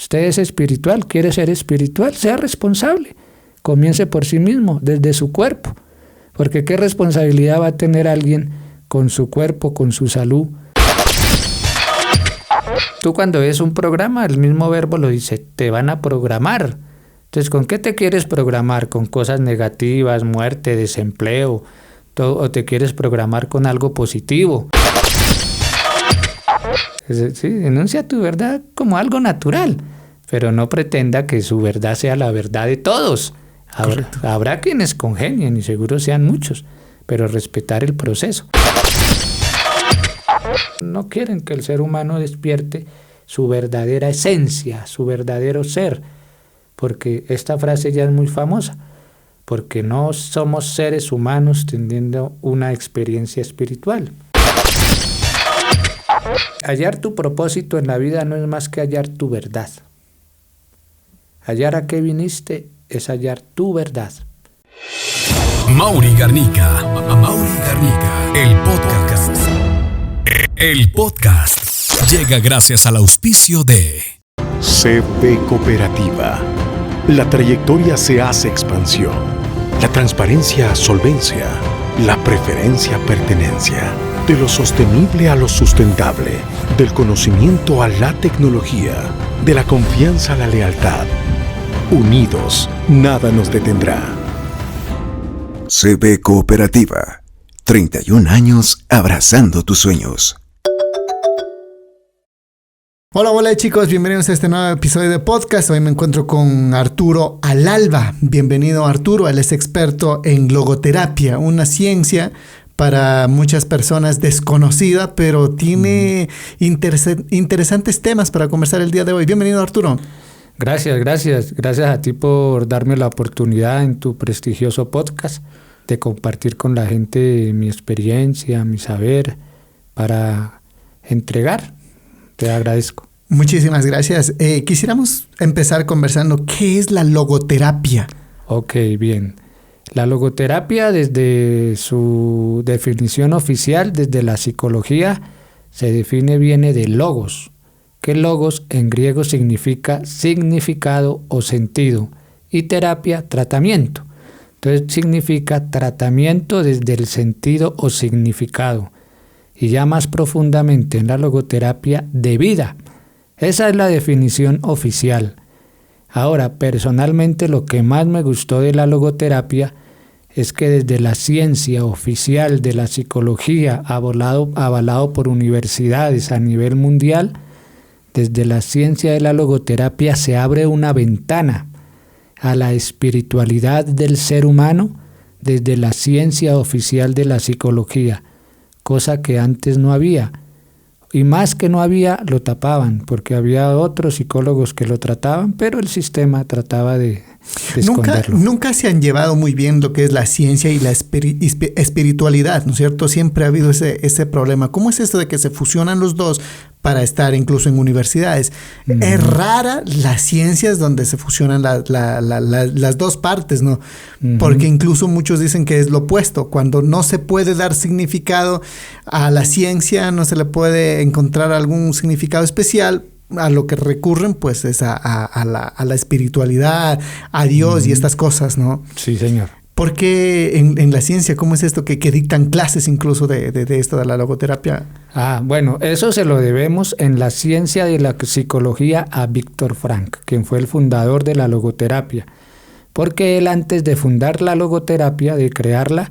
Usted es espiritual, quiere ser espiritual, sea responsable. Comience por sí mismo, desde su cuerpo. Porque ¿qué responsabilidad va a tener alguien con su cuerpo, con su salud? Tú cuando ves un programa, el mismo verbo lo dice, te van a programar. Entonces, ¿con qué te quieres programar? ¿Con cosas negativas, muerte, desempleo? ¿O te quieres programar con algo positivo? Sí, enuncia tu verdad como algo natural, pero no pretenda que su verdad sea la verdad de todos. Habrá quienes congenien y seguro sean muchos, pero respetar el proceso. No quieren que el ser humano despierte su verdadera esencia, su verdadero ser, porque esta frase ya es muy famosa, porque no somos seres humanos teniendo una experiencia espiritual. Hallar tu propósito en la vida no es más que hallar tu verdad. Hallar a qué viniste es hallar tu verdad. Mauri Garnica, el podcast. El podcast llega gracias al auspicio de CB Cooperativa. La trayectoria se hace expansión. La transparencia, solvencia. La preferencia, pertenencia. De lo sostenible a lo sustentable. Del conocimiento a la tecnología. De la confianza a la lealtad. Unidos, nada nos detendrá. CB Cooperativa. 31 años abrazando tus sueños. Hola chicos, bienvenidos a este nuevo episodio de podcast. Hoy me encuentro con Arturo Alalba. Bienvenido Arturo, él es experto en logoterapia, una ciencia para muchas personas desconocida, pero tiene interesantes temas para conversar el día de hoy. Bienvenido Arturo. Gracias a ti por darme la oportunidad en tu prestigioso podcast de compartir con la gente mi experiencia, mi saber, para entregar. Te agradezco. Muchísimas gracias. Quisiéramos empezar conversando, ¿qué es la logoterapia? Ok, bien. La logoterapia, desde su definición oficial, desde la psicología, viene de logos, que logos en griego significa significado o sentido, y terapia, tratamiento. Entonces significa tratamiento desde el sentido o significado. Y ya más profundamente en la logoterapia de vida. Esa es la definición oficial. Ahora, personalmente lo que más me gustó de la logoterapia es que desde la ciencia oficial de la psicología, avalado por universidades a nivel mundial, desde la ciencia de la logoterapia se abre una ventana a la espiritualidad del ser humano desde la ciencia oficial de la psicología. Cosa que antes no había, y más que no había, lo tapaban, porque había otros psicólogos que lo trataban, pero el sistema trataba de esconderlo. Nunca se han llevado muy bien lo que es la ciencia y la espiritualidad, ¿no es cierto? Siempre ha habido ese problema. ¿Cómo es esto de que se fusionan los dos para estar incluso en universidades? Es rara las ciencias donde se fusionan las dos partes, ¿no? Porque incluso muchos dicen que es lo opuesto. Cuando no se puede dar significado a la ciencia, no se le puede encontrar algún significado especial, a lo que recurren pues es a la espiritualidad, a Dios y estas cosas, ¿no? Sí, señor. ¿Por qué en la ciencia, cómo es esto que dictan clases incluso de esto de la logoterapia? Bueno, eso se lo debemos en la ciencia de la psicología a Víctor Frank, quien fue el fundador de la logoterapia. Porque él, antes de fundar la logoterapia, de crearla,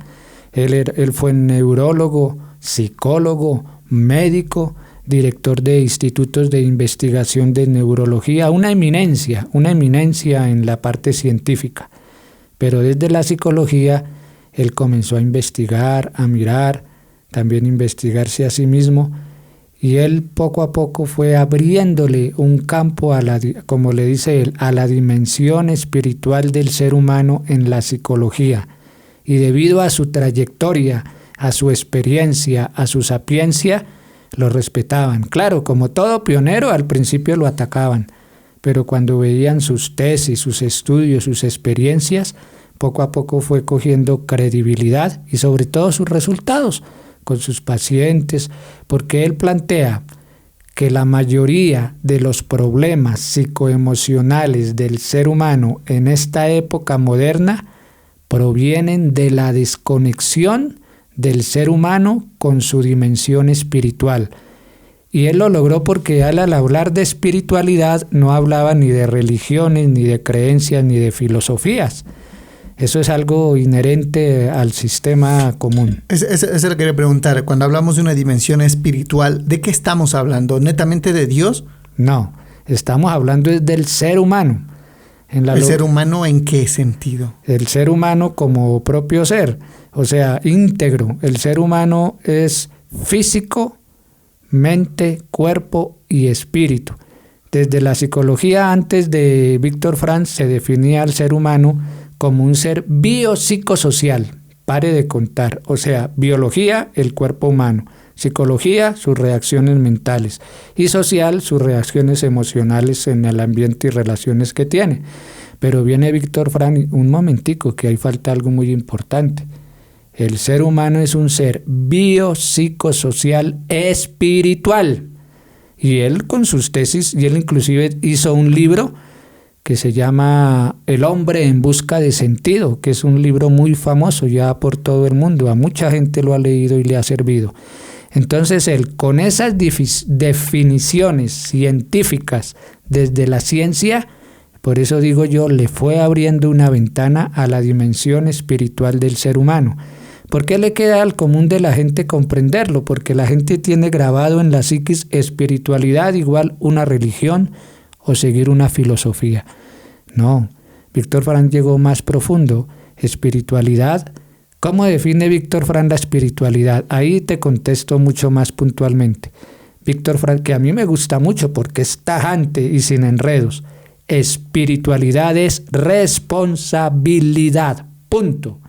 él fue neurólogo, psicólogo, médico, director de institutos de investigación de neurología, una eminencia en la parte científica. Pero desde la psicología, él comenzó a investigar, a mirar, también investigarse a sí mismo, y él poco a poco fue abriéndole un campo, como le dice él, a la dimensión espiritual del ser humano en la psicología. Y debido a su trayectoria, a su experiencia, a su sapiencia, lo respetaban. Claro, como todo pionero, al principio lo atacaban, pero cuando veían sus tesis, sus estudios, sus experiencias, poco a poco fue cogiendo credibilidad y sobre todo sus resultados con sus pacientes, porque él plantea que la mayoría de los problemas psicoemocionales del ser humano en esta época moderna provienen de la desconexión del ser humano con su dimensión espiritual. Y él lo logró porque al hablar de espiritualidad no hablaba ni de religiones, ni de creencias, ni de filosofías. Eso es algo inherente al sistema común. Eso lo quería preguntar. Cuando hablamos de una dimensión espiritual, ¿de qué estamos hablando? ¿Netamente de Dios? No, estamos hablando del ser humano. ¿El ser humano en qué sentido? El ser humano como propio ser, o sea, íntegro. El ser humano es físico, mente, cuerpo y espíritu. Desde la psicología antes de Víctor Frank se definía al ser humano como un ser biopsicosocial, pare de contar, o sea, biología, el cuerpo humano, psicología, sus reacciones mentales, y social, sus reacciones emocionales en el ambiente y relaciones que tiene. Pero viene Víctor Frank, un momentico, que ahí falta algo muy importante. El ser humano es un ser biopsicosocial espiritual. Y él con sus tesis, y él inclusive hizo un libro que se llama El hombre en busca de sentido, que es un libro muy famoso ya por todo el mundo, a mucha gente lo ha leído y le ha servido. Entonces él, con esas definiciones científicas desde la ciencia, por eso digo yo, le fue abriendo una ventana a la dimensión espiritual del ser humano. ¿Por qué le queda al común de la gente comprenderlo? Porque la gente tiene grabado en la psiquis espiritualidad igual una religión o seguir una filosofía. No, Víctor Frank llegó más profundo. Espiritualidad, ¿cómo define Víctor Frank la espiritualidad? Ahí te contesto mucho más puntualmente. Víctor Frank, que a mí me gusta mucho porque es tajante y sin enredos. Espiritualidad es responsabilidad, punto.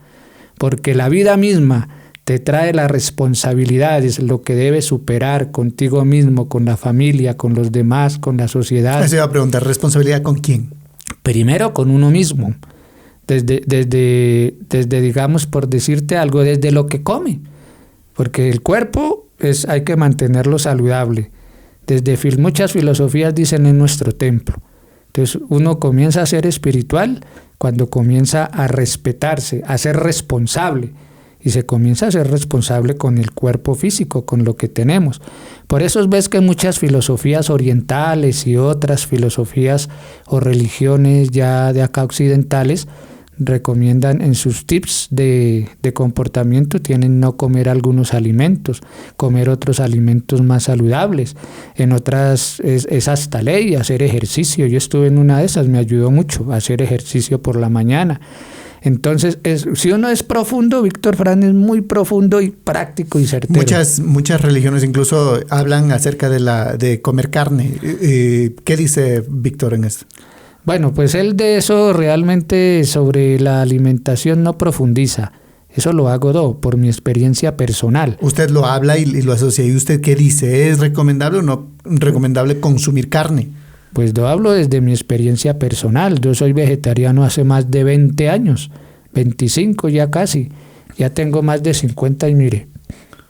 Porque la vida misma te trae las responsabilidades, lo que debes superar contigo mismo, con la familia, con los demás, con la sociedad. Eso iba a preguntar, ¿responsabilidad con quién? Primero con uno mismo, desde digamos, por decirte algo, desde lo que come. Porque el cuerpo hay que mantenerlo saludable. Muchas filosofías dicen en nuestro templo. Entonces uno comienza a ser espiritual cuando comienza a respetarse, a ser responsable. Y se comienza a ser responsable con el cuerpo físico, con lo que tenemos. Por eso ves que muchas filosofías orientales y otras filosofías o religiones ya de acá occidentales recomiendan en sus tips de comportamiento, tienen no comer algunos alimentos, comer otros alimentos más saludables. En otras es hasta ley hacer ejercicio. Yo estuve en una de esas, me ayudó mucho a hacer ejercicio por la mañana. Entonces, si uno es profundo, Víctor Frank es muy profundo y práctico y certero. Muchas religiones incluso hablan acerca de comer carne. ¿Qué dice Víctor en esto? Bueno, pues él de eso realmente sobre la alimentación no profundiza. Eso lo hago yo por mi experiencia personal. Usted lo habla y lo asocia. ¿Y usted qué dice? ¿Es recomendable o no recomendable consumir carne? Pues yo hablo desde mi experiencia personal. Yo soy vegetariano hace más de 20 años, 25 ya casi. Ya tengo más de 50 y mire,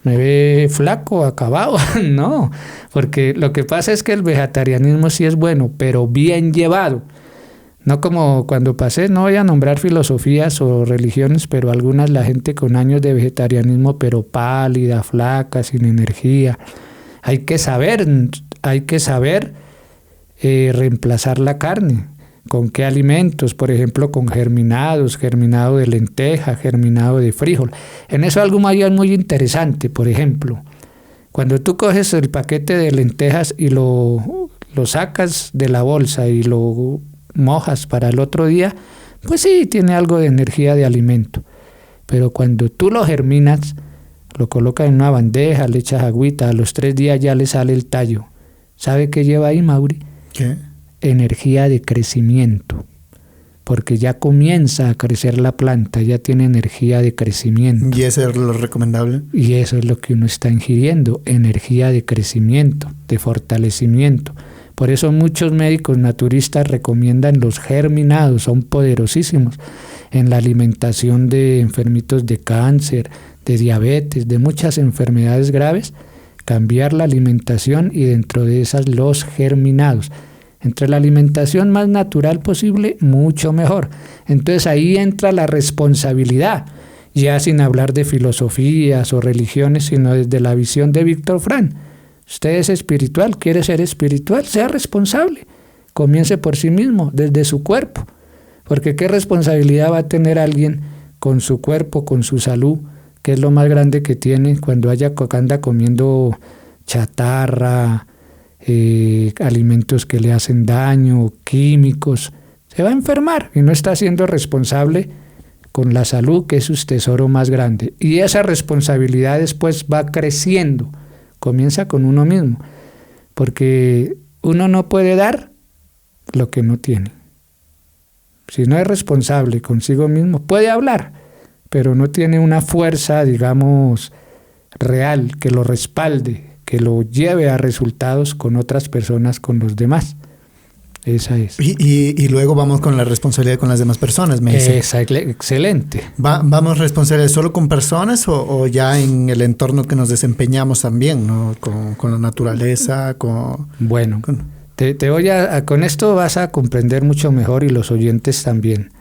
me ve flaco, acabado. No, porque lo que pasa es que el vegetarianismo sí es bueno, pero bien llevado. No como cuando pasé, no voy a nombrar filosofías o religiones, pero algunas la gente con años de vegetarianismo, pero pálida, flaca, sin energía. Hay que saber reemplazar la carne. ¿Con qué alimentos? Por ejemplo, con germinados, germinado de lenteja, germinado de frijol. En eso algo muy interesante, por ejemplo, cuando tú coges el paquete de lentejas y lo sacas de la bolsa y lo mojas para el otro día, pues sí, tiene algo de energía de alimento. Pero cuando tú lo germinas, lo colocas en una bandeja, le echas agüita, a los 3 días ya le sale el tallo. ¿Sabe qué lleva ahí, Mauri? ¿Qué? Energía de crecimiento, porque ya comienza a crecer la planta, ya tiene energía de crecimiento. ¿Y eso es lo recomendable? Y eso es lo que uno está ingiriendo, energía de crecimiento, de fortalecimiento. Por eso muchos médicos naturistas recomiendan los germinados, son poderosísimos en la alimentación de enfermitos de cáncer, de diabetes, de muchas enfermedades graves. cambiar la alimentación y dentro de esas los germinados. Entre la alimentación más natural posible, mucho mejor. Entonces ahí entra la responsabilidad, ya sin hablar de filosofías o religiones, sino desde la visión de Víctor Frank. Usted es espiritual, quiere ser espiritual, sea responsable. Comience por sí mismo, desde su cuerpo. Porque ¿qué responsabilidad va a tener alguien con su cuerpo, con su salud, que es lo más grande que tiene cuando anda comiendo chatarra, alimentos que le hacen daño, químicos? Se va a enfermar y no está siendo responsable con la salud, que es su tesoro más grande. Y esa responsabilidad después va creciendo, comienza con uno mismo, porque uno no puede dar lo que no tiene. Si no es responsable consigo mismo, puede hablar, pero no tiene una fuerza, digamos, real, que lo respalde, que lo lleve a resultados con otras personas, con los demás. Esa es. Y luego vamos con la responsabilidad con las demás personas, me dice. Excelente. ¿Vamos responsabilidad solo con personas o ya en el entorno que nos desempeñamos también, ¿no? Con la naturaleza, Bueno, te voy con esto vas a comprender mucho mejor y los oyentes también.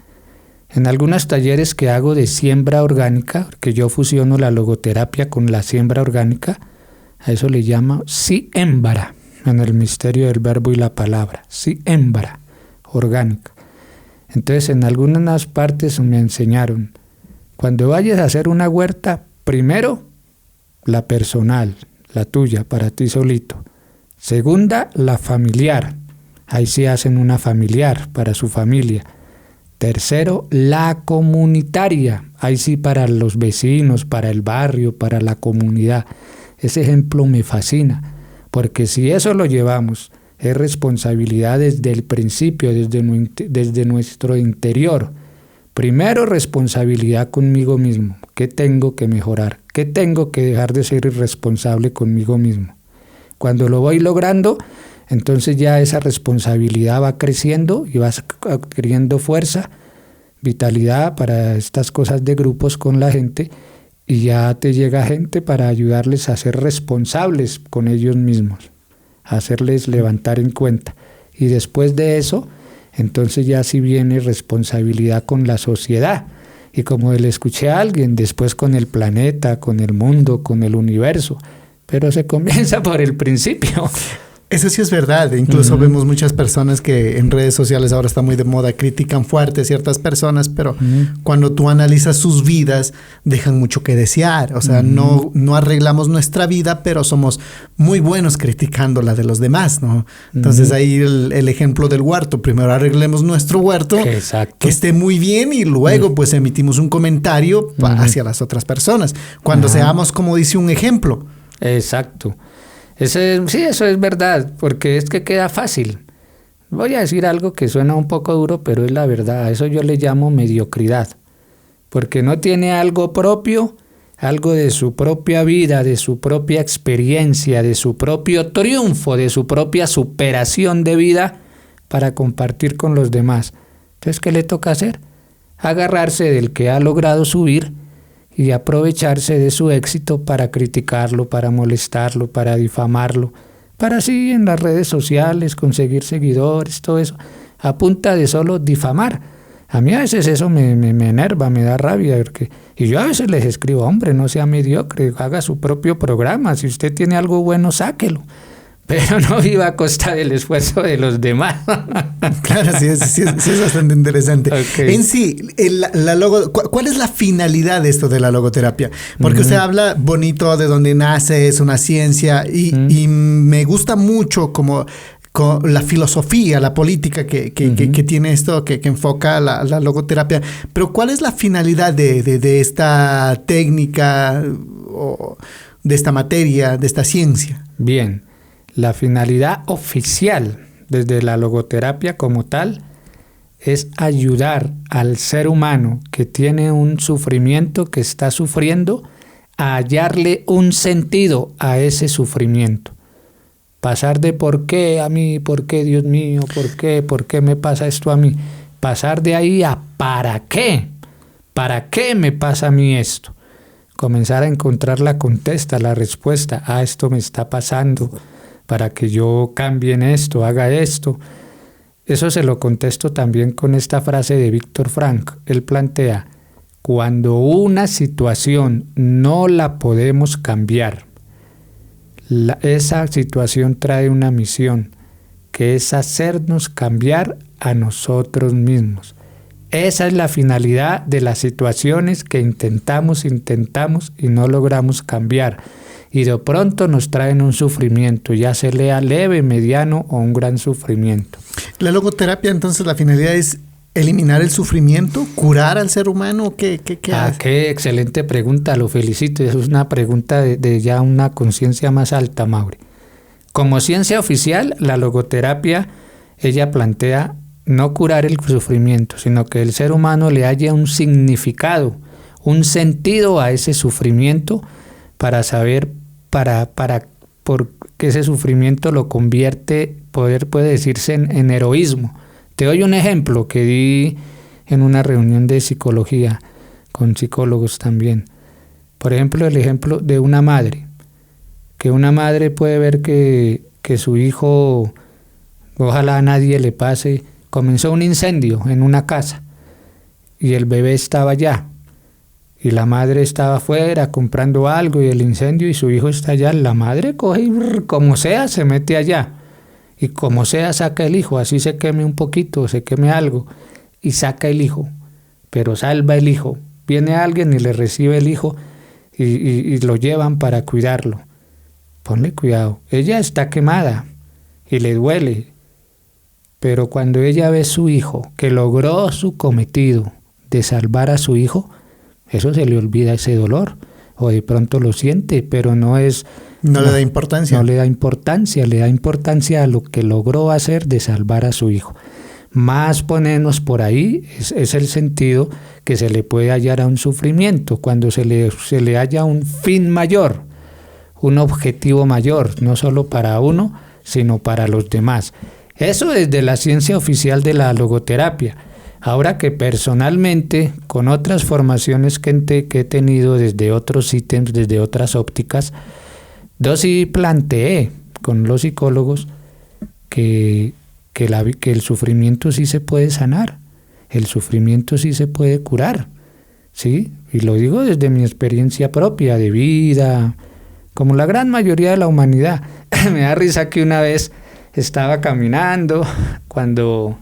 En algunos talleres que hago de siembra orgánica, que yo fusiono la logoterapia con la siembra orgánica, a eso le llamo siembra, en el misterio del verbo y la palabra, siembra orgánica. Entonces, en algunas partes me enseñaron, cuando vayas a hacer una huerta, primero la personal, la tuya, para ti solito. Segunda, la familiar, ahí sí hacen una familiar para su familia. Tercero, la comunitaria, ahí sí para los vecinos, para el barrio, para la comunidad. Ese ejemplo me fascina, porque si eso lo llevamos, es responsabilidad desde el principio, desde nuestro interior. Primero, responsabilidad conmigo mismo. ¿Qué tengo que mejorar? ¿Qué tengo que dejar de ser irresponsable conmigo mismo? Cuando lo voy logrando, entonces ya esa responsabilidad va creciendo y vas adquiriendo fuerza, vitalidad para estas cosas de grupos con la gente, y ya te llega gente para ayudarles a ser responsables con ellos mismos, a hacerles levantar en cuenta. Y después de eso, entonces ya sí viene responsabilidad con la sociedad. Y como le escuché a alguien, después con el planeta, con el mundo, con el universo. Pero se comienza por el principio. Eso sí es verdad. Incluso vemos muchas personas que en redes sociales ahora está muy de moda, critican fuerte a ciertas personas, pero cuando tú analizas sus vidas, dejan mucho que desear. O sea, no arreglamos nuestra vida, pero somos muy buenos criticando la de los demás, ¿no? Entonces ahí el ejemplo del huerto. Primero arreglemos nuestro huerto, exacto, que esté muy bien, y luego pues emitimos un comentario hacia las otras personas. Cuando seamos, como dice, un ejemplo. Exacto. Sí, eso es verdad, porque es que queda fácil. Voy a decir algo que suena un poco duro, pero es la verdad. A eso yo le llamo mediocridad, porque no tiene algo propio, algo de su propia vida, de su propia experiencia, de su propio triunfo, de su propia superación de vida para compartir con los demás. Entonces, ¿qué le toca hacer? Agarrarse del que ha logrado subir y aprovecharse de su éxito para criticarlo, para molestarlo, para difamarlo, para así en las redes sociales conseguir seguidores, todo eso, a punta de solo difamar. A mí a veces eso me enerva, me da rabia, y yo a veces les escribo, hombre, no sea mediocre, haga su propio programa, si usted tiene algo bueno, sáquelo, pero no viva a costa del esfuerzo de los demás. Claro, sí es bastante interesante. Okay. En sí, ¿cuál es la finalidad de esto de la logoterapia? Porque usted habla bonito de dónde nace, es una ciencia, y me gusta mucho como con la filosofía, la política que tiene esto, que enfoca la logoterapia. Pero ¿cuál es la finalidad de esta técnica, o de esta materia, de esta ciencia? Bien. La finalidad oficial desde la logoterapia como tal es ayudar al ser humano que tiene un sufrimiento, que está sufriendo, a hallarle un sentido a ese sufrimiento. Pasar de por qué a mí, por qué Dios mío, por qué me pasa esto a mí. Pasar de ahí a para qué me pasa a mí esto. comenzar a encontrar la contesta, la respuesta. Esto me está pasando para que yo cambie en esto, haga esto. Eso se lo contesto también con esta frase de Víctor Frank. Él plantea: cuando una situación no la podemos cambiar, esa situación trae una misión, que es hacernos cambiar a nosotros mismos. Esa es la finalidad de las situaciones que intentamos y no logramos cambiar. Y de pronto nos traen un sufrimiento, ya se lea leve, mediano o un gran sufrimiento. La logoterapia, entonces, la finalidad es eliminar el sufrimiento, curar al ser humano. ¿Qué hace? Qué excelente pregunta, lo felicito. Eso es una pregunta de ya una conciencia más alta, Mauri. Como ciencia oficial, la logoterapia, ella plantea no curar el sufrimiento, sino que el ser humano le haya un significado, un sentido a ese sufrimiento, para saber por qué ese sufrimiento lo convierte, puede decirse en heroísmo. Te doy un ejemplo que di en una reunión de psicología con psicólogos también. Por ejemplo, el ejemplo de una madre, que una madre puede ver que su hijo, ojalá a nadie le pase, comenzó un incendio en una casa y el bebé estaba allá y la madre estaba afuera comprando algo y el incendio y su hijo está allá. La madre coge y como sea se mete allá y como sea saca el hijo, así se queme un poquito, se queme algo y saca el hijo, pero salva el hijo. Viene alguien y le recibe el hijo y lo llevan para cuidarlo. Ponle cuidado, ella está quemada y le duele. Pero cuando ella ve a su hijo, que logró su cometido de salvar a su hijo, eso se le olvida ese dolor. O de pronto lo siente, pero no le da importancia. No le da importancia, le da importancia a lo que logró hacer de salvar a su hijo. Más ponernos por ahí es el sentido que se le puede hallar a un sufrimiento, cuando se le halla un fin mayor, un objetivo mayor, no solo para uno, sino para los demás. Eso desde la ciencia oficial de la logoterapia. Ahora que personalmente, con otras formaciones que he tenido desde otros ítems, desde otras ópticas, yo sí planteé con los psicólogos que el sufrimiento sí se puede sanar, el sufrimiento sí se puede curar, ¿sí? Y lo digo desde mi experiencia propia de vida, como la gran mayoría de la humanidad. Me da risa que una vez estaba caminando cuando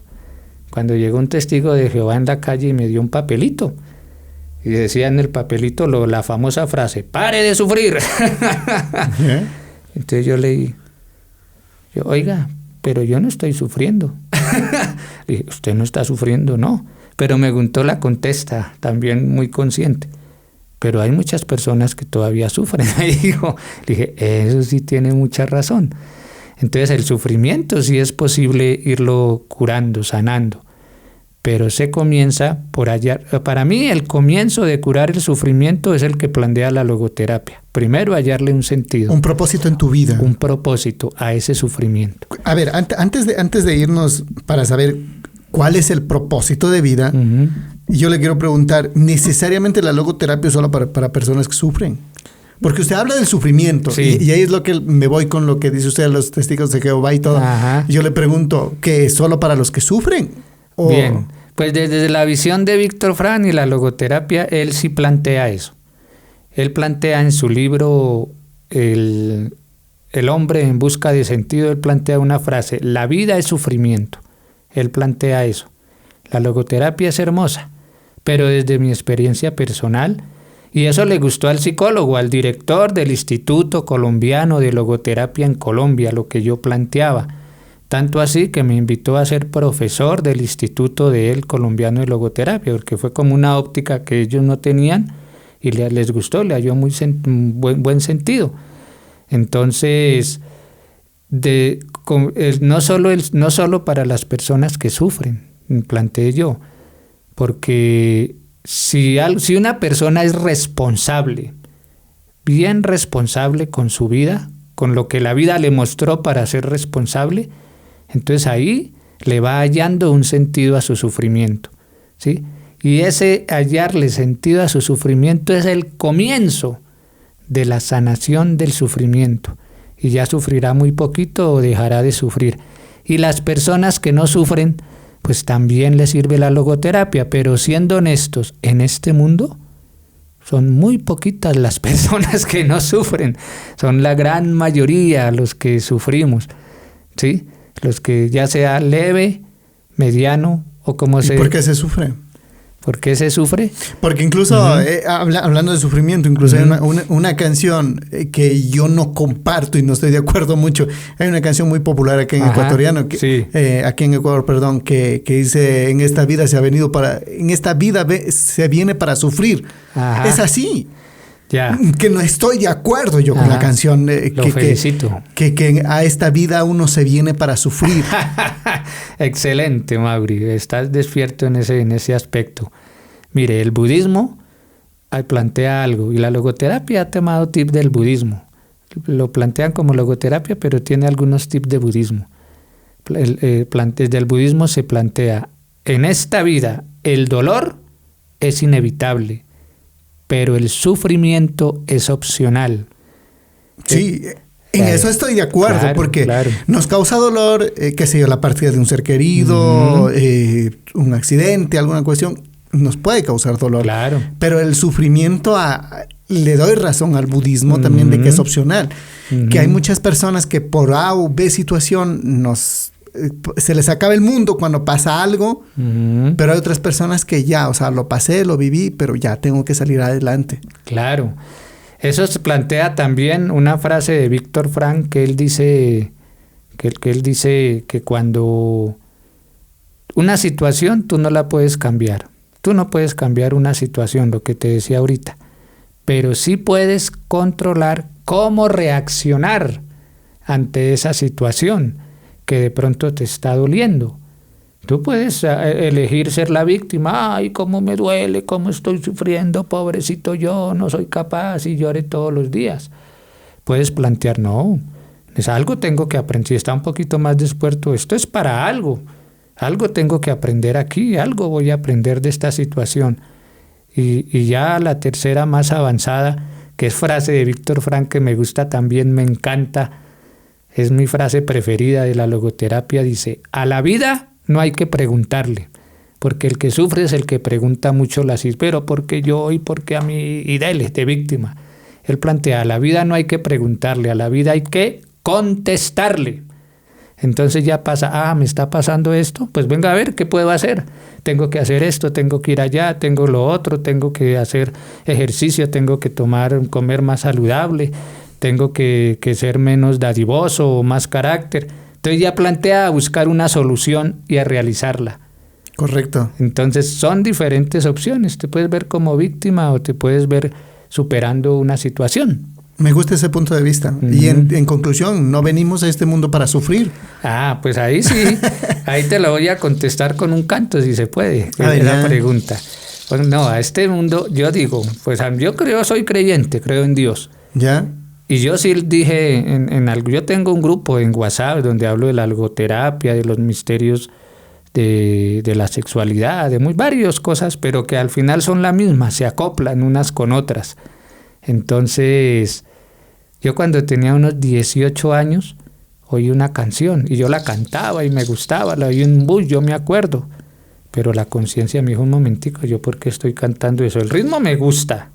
llegó un testigo de Jehová en la calle y me dio un papelito. Y decía en el papelito la famosa frase: ¡pare de sufrir! Entonces yo leí, oiga, pero yo no estoy sufriendo. Le dije, ¿usted no está sufriendo? No. Pero me gustó la contesta, también muy consciente. Pero hay muchas personas que todavía sufren. Ahí dijo, le dije, eso sí tiene mucha razón. Entonces el sufrimiento sí es posible irlo curando, sanando, pero se comienza por hallar. Para mí el comienzo de curar el sufrimiento es el que plantea la logoterapia. Primero hallarle un sentido. Un propósito en tu vida. Un propósito a ese sufrimiento. A ver, antes de irnos para saber cuál es el propósito de vida, yo le quiero preguntar, ¿necesariamente la logoterapia es solo para personas que sufren? Porque usted habla del sufrimiento, sí. y ahí es lo que me voy con lo que dice usted de los testigos de Jehová y todo. Ajá. Yo le pregunto, ¿qué es solo para los que sufren? Bien, pues desde la visión de Víctor Frank y la logoterapia, él sí plantea eso. Él plantea en su libro El hombre en busca de sentido, él plantea una frase: la vida es sufrimiento. Él plantea eso. La logoterapia es hermosa, pero desde mi experiencia personal, y eso le gustó al psicólogo, al director del Instituto Colombiano de Logoterapia en Colombia, lo que yo planteaba. Tanto así que me invitó a ser profesor del Instituto Colombiano de Logoterapia, porque fue como una óptica que ellos no tenían y les gustó, le halló muy buen sentido. Entonces, no solo para las personas que sufren, planteé yo, porque si una persona es responsable, bien responsable con su vida, con lo que la vida le mostró para ser responsable, entonces ahí le va hallando un sentido a su sufrimiento, ¿sí? Y ese hallarle sentido a su sufrimiento es el comienzo de la sanación del sufrimiento. Y ya sufrirá muy poquito o dejará de sufrir. Y las personas que no sufren, pues también les sirve la logoterapia, pero siendo honestos, en este mundo son muy poquitas las personas que no sufren, son la gran mayoría los que sufrimos, ¿sí? Los que ya sea leve, mediano o como sea. ¿Y por qué se sufre? ¿Por qué se sufre? Porque incluso, hablando de sufrimiento, incluso hay una canción que yo no comparto y no estoy de acuerdo mucho. Hay una canción muy popular aquí en ecuatoriano, aquí en Ecuador, perdón, que dice, en esta vida se viene para sufrir. Ajá. Es así. Ya. Que no estoy de acuerdo yo con la canción. Lo felicito. Que a esta vida uno se viene para sufrir. Excelente, Mauri. Estás despierto en ese aspecto. Mire, el budismo plantea algo y la logoterapia ha tomado tips del budismo. Lo plantean como logoterapia, pero tiene algunos tips de budismo. Desde el budismo se plantea, en esta vida el dolor es inevitable, pero el sufrimiento es opcional. Sí, en eso estoy de acuerdo, porque nos causa dolor, qué sé yo, la partida de un ser querido, un accidente, alguna cuestión, nos puede causar dolor. Claro. Pero el sufrimiento, le doy razón al budismo también de que es opcional. Que hay muchas personas que por A o B situación se les acaba el mundo cuando pasa algo, pero hay otras personas que ya, o sea, lo pasé, lo viví, pero ya tengo que salir adelante. Claro. Eso se plantea también una frase de Víctor Frank, que él dice que cuando una situación tú no la puedes cambiar. Tú no puedes cambiar una situación, lo que te decía ahorita, pero sí puedes controlar cómo reaccionar ante esa situación que de pronto te está doliendo. Tú puedes elegir ser la víctima. Ay, cómo me duele, cómo estoy sufriendo, pobrecito yo, no soy capaz y lloré todos los días. Puedes plantear, no, es algo tengo que aprender. Si está un poquito más despierto, esto es para algo. Algo tengo que aprender aquí, algo voy a aprender de esta situación. Y ya la tercera más avanzada, que es frase de Víctor Frank, que me gusta también, me encanta, es mi frase preferida de la logoterapia, dice, a la vida no hay que preguntarle, porque el que sufre es el que pregunta mucho pero ¿por qué yo y por qué a mí? Y dele, de víctima. Él plantea, a la vida no hay que preguntarle, a la vida hay que contestarle. Entonces ya pasa, me está pasando esto, pues venga a ver, ¿qué puedo hacer? Tengo que hacer esto, tengo que ir allá, tengo lo otro, tengo que hacer ejercicio, tengo que comer más saludable, tengo que ser menos dadivoso o más carácter. Entonces ya plantea buscar una solución y a realizarla. Correcto. Entonces son diferentes opciones. Te puedes ver como víctima o te puedes ver superando una situación. Me gusta ese punto de vista. Y en conclusión, no venimos a este mundo para sufrir. Pues ahí sí. Ahí te lo voy a contestar con un canto, si se puede. Es la pregunta. Pues no, a este mundo, yo digo, pues yo soy creyente, creo en Dios. ¿Ya? Y yo sí dije en algo, yo tengo un grupo en WhatsApp donde hablo de la logoterapia, de los misterios de la sexualidad, de varias cosas, pero que al final son la misma, se acoplan unas con otras. Entonces, yo cuando tenía unos 18 años, oí una canción y yo la cantaba y me gustaba, la oí en un bus, yo me acuerdo. Pero la conciencia me dijo, un momentico, ¿yo por qué estoy cantando eso? El ritmo me gusta,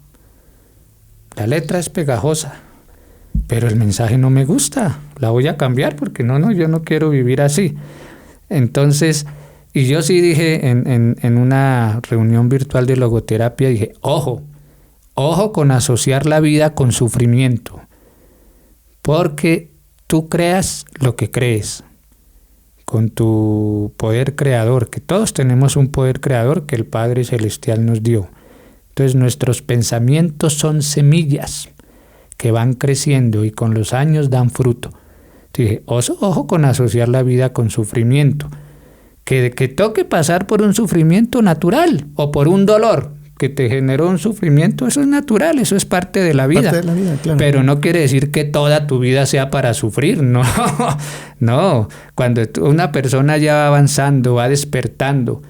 la letra es pegajosa, pero el mensaje no me gusta, la voy a cambiar porque yo no quiero vivir así. Entonces, y yo sí dije en una reunión virtual de logoterapia, dije, ojo con asociar la vida con sufrimiento, porque tú creas lo que crees con tu poder creador, que todos tenemos un poder creador que el Padre Celestial nos dio. Entonces nuestros pensamientos son semillas que van creciendo y con los años dan fruto. Entonces dije, ojo con asociar la vida con sufrimiento, que toque pasar por un sufrimiento natural o por un dolor que te generó un sufrimiento, eso es natural, eso es parte de la vida. Parte de la vida, claro. Pero no quiere decir que toda tu vida sea para sufrir, no. Cuando una persona ya va avanzando, va despertando,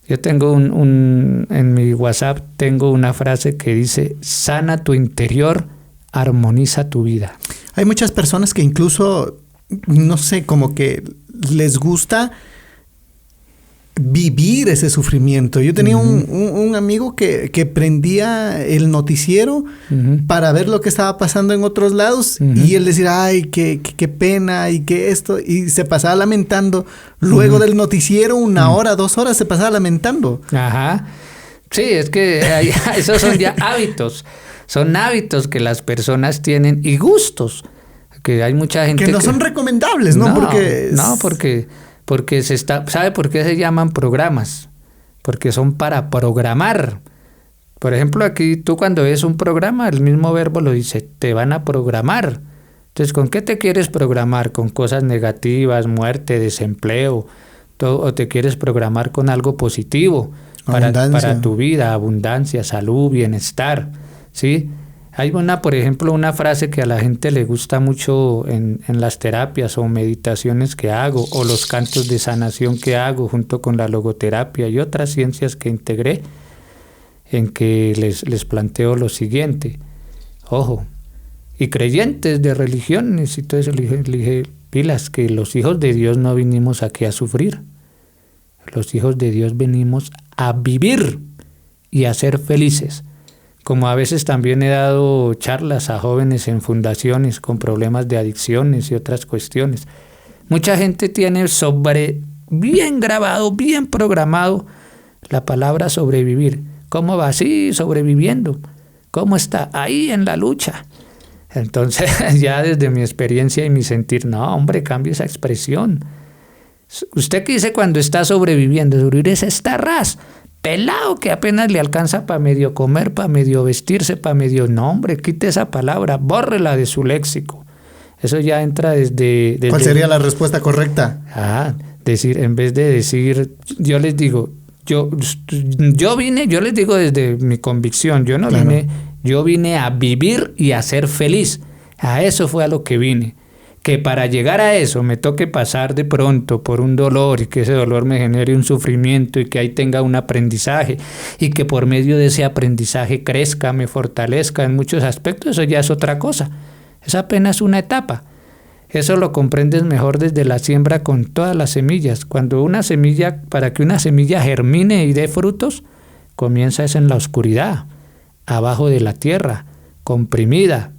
Yo tengo en mi WhatsApp tengo una frase que dice: sana tu interior, armoniza tu vida. Hay muchas personas que incluso, no sé, como que les gusta vivir ese sufrimiento. Yo tenía un amigo que prendía el noticiero para ver lo que estaba pasando en otros lados y él decía, ay, qué pena y que esto, y se pasaba lamentando. Luego del noticiero, 1 hora, 2 horas, se pasaba lamentando. Ajá. Sí, es que esos son ya hábitos. Son hábitos que las personas tienen y gustos. Que hay mucha gente que no son recomendables, ¿no? Porque ¿sabe por qué se llaman programas? Porque son para programar. Por ejemplo, aquí tú cuando ves un programa, el mismo verbo lo dice, te van a programar. Entonces, ¿con qué te quieres programar? ¿Con cosas negativas, muerte, desempleo? ¿O te quieres programar con algo positivo para tu vida? Abundancia, salud, bienestar, ¿sí? Hay por ejemplo, una frase que a la gente le gusta mucho en las terapias o meditaciones que hago, o los cantos de sanación que hago junto con la logoterapia y otras ciencias que integré, en que les planteo lo siguiente. Ojo, y creyentes de religiones y todo eso, le dije, pilas, que los hijos de Dios no vinimos aquí a sufrir. Los hijos de Dios venimos a vivir y a ser felices. Como a veces también he dado charlas a jóvenes en fundaciones con problemas de adicciones y otras cuestiones. Mucha gente tiene bien grabado, bien programado la palabra sobrevivir. ¿Cómo va? Sí, sobreviviendo. ¿Cómo está? Ahí en la lucha. Entonces, ya desde mi experiencia y mi sentir, no, hombre, cambie esa expresión. ¿Usted qué dice cuando está sobreviviendo? Sobrevivir es estar ras. Pelado que apenas le alcanza para medio comer, para medio vestirse, para medio... No, hombre, quite esa palabra, bórrela de su léxico. Eso ya entra desde... ¿Cuál sería la respuesta correcta? En vez de decir, yo les digo, yo les digo desde mi convicción, yo vine a vivir y a ser feliz. A eso fue a lo que vine. Que para llegar a eso me toque pasar de pronto por un dolor y que ese dolor me genere un sufrimiento y que ahí tenga un aprendizaje y que por medio de ese aprendizaje crezca, me fortalezca en muchos aspectos, eso ya es otra cosa. Es apenas una etapa. Eso lo comprendes mejor desde la siembra con todas las semillas. Para que una semilla germine y dé frutos, comienza es en la oscuridad, abajo de la tierra, comprimida.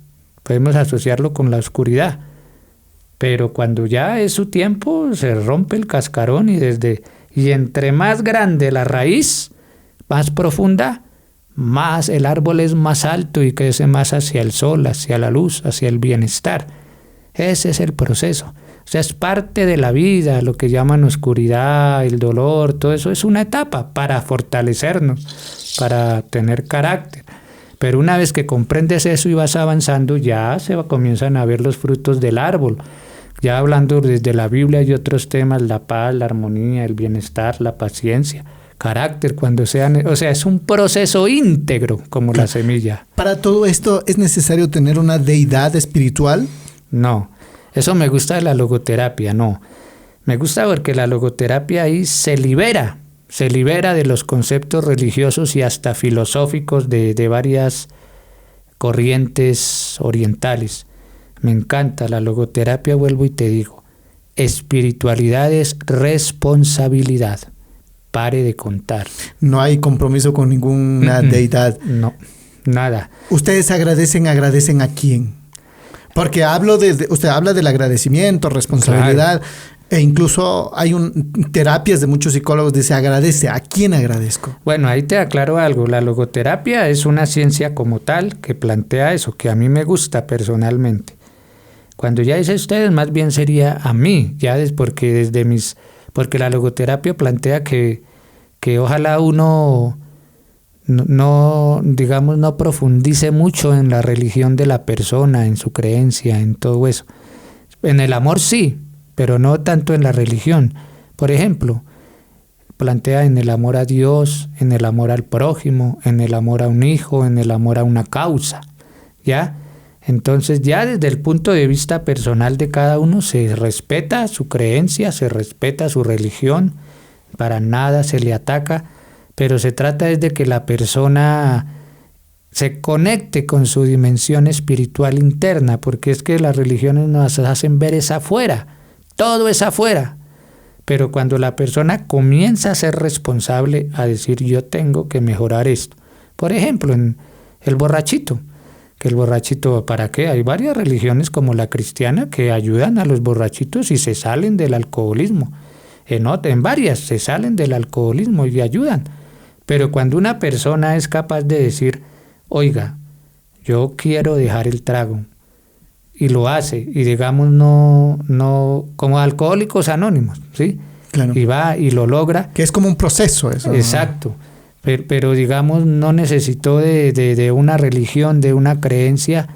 Podemos asociarlo con la oscuridad. Pero cuando ya es su tiempo, se rompe el cascarón y entre más grande la raíz, más profunda, más el árbol es más alto y crece más hacia el sol, hacia la luz, hacia el bienestar. Ese es el proceso. O sea, es parte de la vida, lo que llaman oscuridad, el dolor, todo eso es una etapa para fortalecernos, para tener carácter. Pero una vez que comprendes eso y vas avanzando, ya comienzan a ver los frutos del árbol. Ya hablando desde la Biblia y otros temas, la paz, la armonía, el bienestar, la paciencia, carácter, es un proceso íntegro como la semilla. ¿Para todo esto es necesario tener una deidad espiritual? No, eso me gusta de la logoterapia, no. Me gusta porque la logoterapia ahí se libera de los conceptos religiosos y hasta filosóficos de varias corrientes orientales. Me encanta la logoterapia, vuelvo y te digo, espiritualidad es responsabilidad. Pare de contar. No hay compromiso con ninguna deidad. No, nada. ¿Ustedes agradecen a quién? Porque usted habla del agradecimiento, responsabilidad, claro. E incluso hay terapias de muchos psicólogos, dice agradece. ¿A quién agradezco? Bueno, ahí te aclaro algo. La logoterapia es una ciencia como tal que plantea eso, que a mí me gusta personalmente. Cuando ya dice ustedes, más bien sería a mí, porque la logoterapia plantea que ojalá uno no profundice mucho en la religión de la persona, en su creencia, en todo eso. En el amor sí, pero no tanto en la religión. Por ejemplo, plantea en el amor a Dios, en el amor al prójimo, en el amor a un hijo, en el amor a una causa, ¿ya? Entonces ya desde el punto de vista personal de cada uno se respeta su creencia, se respeta su religión, para nada se le ataca, pero se trata es de que la persona se conecte con su dimensión espiritual interna, porque es que las religiones nos hacen ver es afuera, todo es afuera, pero cuando la persona comienza a ser responsable, a decir yo tengo que mejorar esto, por ejemplo en el borrachito, que el borrachito, ¿para qué? Hay varias religiones como la cristiana que ayudan a los borrachitos y se salen del alcoholismo, en varias se salen del alcoholismo y ayudan, pero cuando una persona es capaz de decir oiga, yo quiero dejar el trago, y lo hace, y digamos no como Alcohólicos Anónimos, ¿sí? Claro. Y va y lo logra. Que es como un proceso eso. Exacto, pero digamos no necesitó de una religión, de una creencia,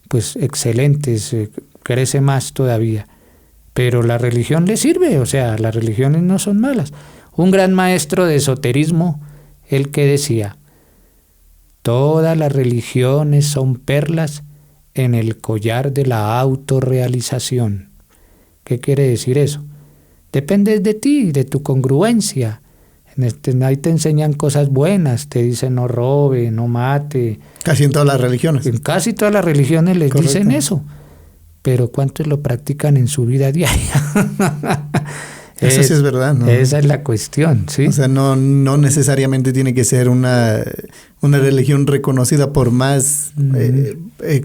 pues excelente, crece más todavía. Pero la religión le sirve, o sea, las religiones no son malas. Un gran maestro de esoterismo, el que decía, todas las religiones son perlas en el collar de la autorrealización. ¿Qué quiere decir eso? Depende de ti, de tu congruencia. Ahí te enseñan cosas buenas, te dicen no robe, no mate. Casi en todas las religiones. En casi todas las religiones les Correcto. dicen eso. Pero ¿cuántos lo practican en su vida diaria? Eso sí es verdad, ¿no? Esa es la cuestión, ¿sí? O sea, no necesariamente tiene que ser una religión reconocida por más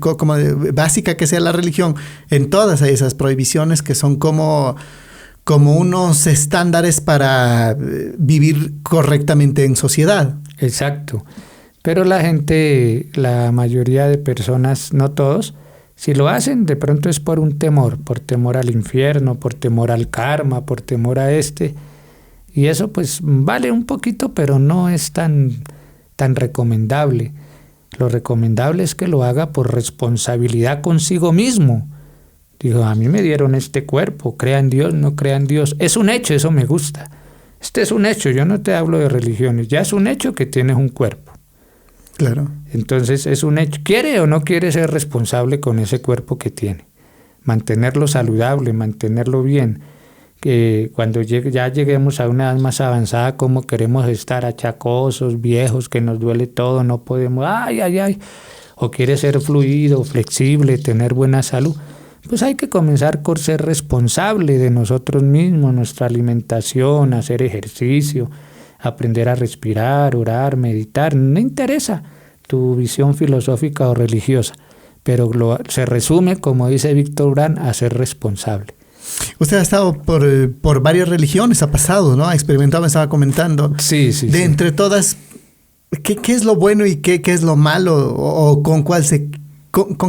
como básica que sea la religión. En todas hay esas prohibiciones que son como unos estándares para vivir correctamente en sociedad. Exacto. Pero la gente, la mayoría de personas, no todos, si lo hacen, de pronto es por temor al infierno, por temor al karma, por temor a y eso pues vale un poquito, pero no es tan recomendable. Lo recomendable es que lo haga por responsabilidad consigo mismo. Digo, a mí me dieron este cuerpo, crea en Dios, no crea en Dios. Es un hecho, eso me gusta. Este es un hecho, yo no te hablo de religiones, ya es un hecho que tienes un cuerpo. Claro. Entonces es un hecho. ¿Quiere o no quiere ser responsable con ese cuerpo que tiene? Mantenerlo saludable, mantenerlo bien. Que cuando ya lleguemos a una edad más avanzada, como queremos estar achacosos, viejos, que nos duele todo, no podemos, o quiere ser fluido, flexible, tener buena salud, pues hay que comenzar por ser responsable de nosotros mismos, nuestra alimentación, hacer ejercicio, aprender a respirar, orar, meditar. No interesa tu visión filosófica o religiosa, pero se resume, como dice Víctor Urán, a ser responsable. Usted ha estado por varias religiones, ha pasado, ¿no? Ha experimentado, me estaba comentando. Sí. Entre todas, ¿qué es lo bueno y qué es lo malo? ¿O con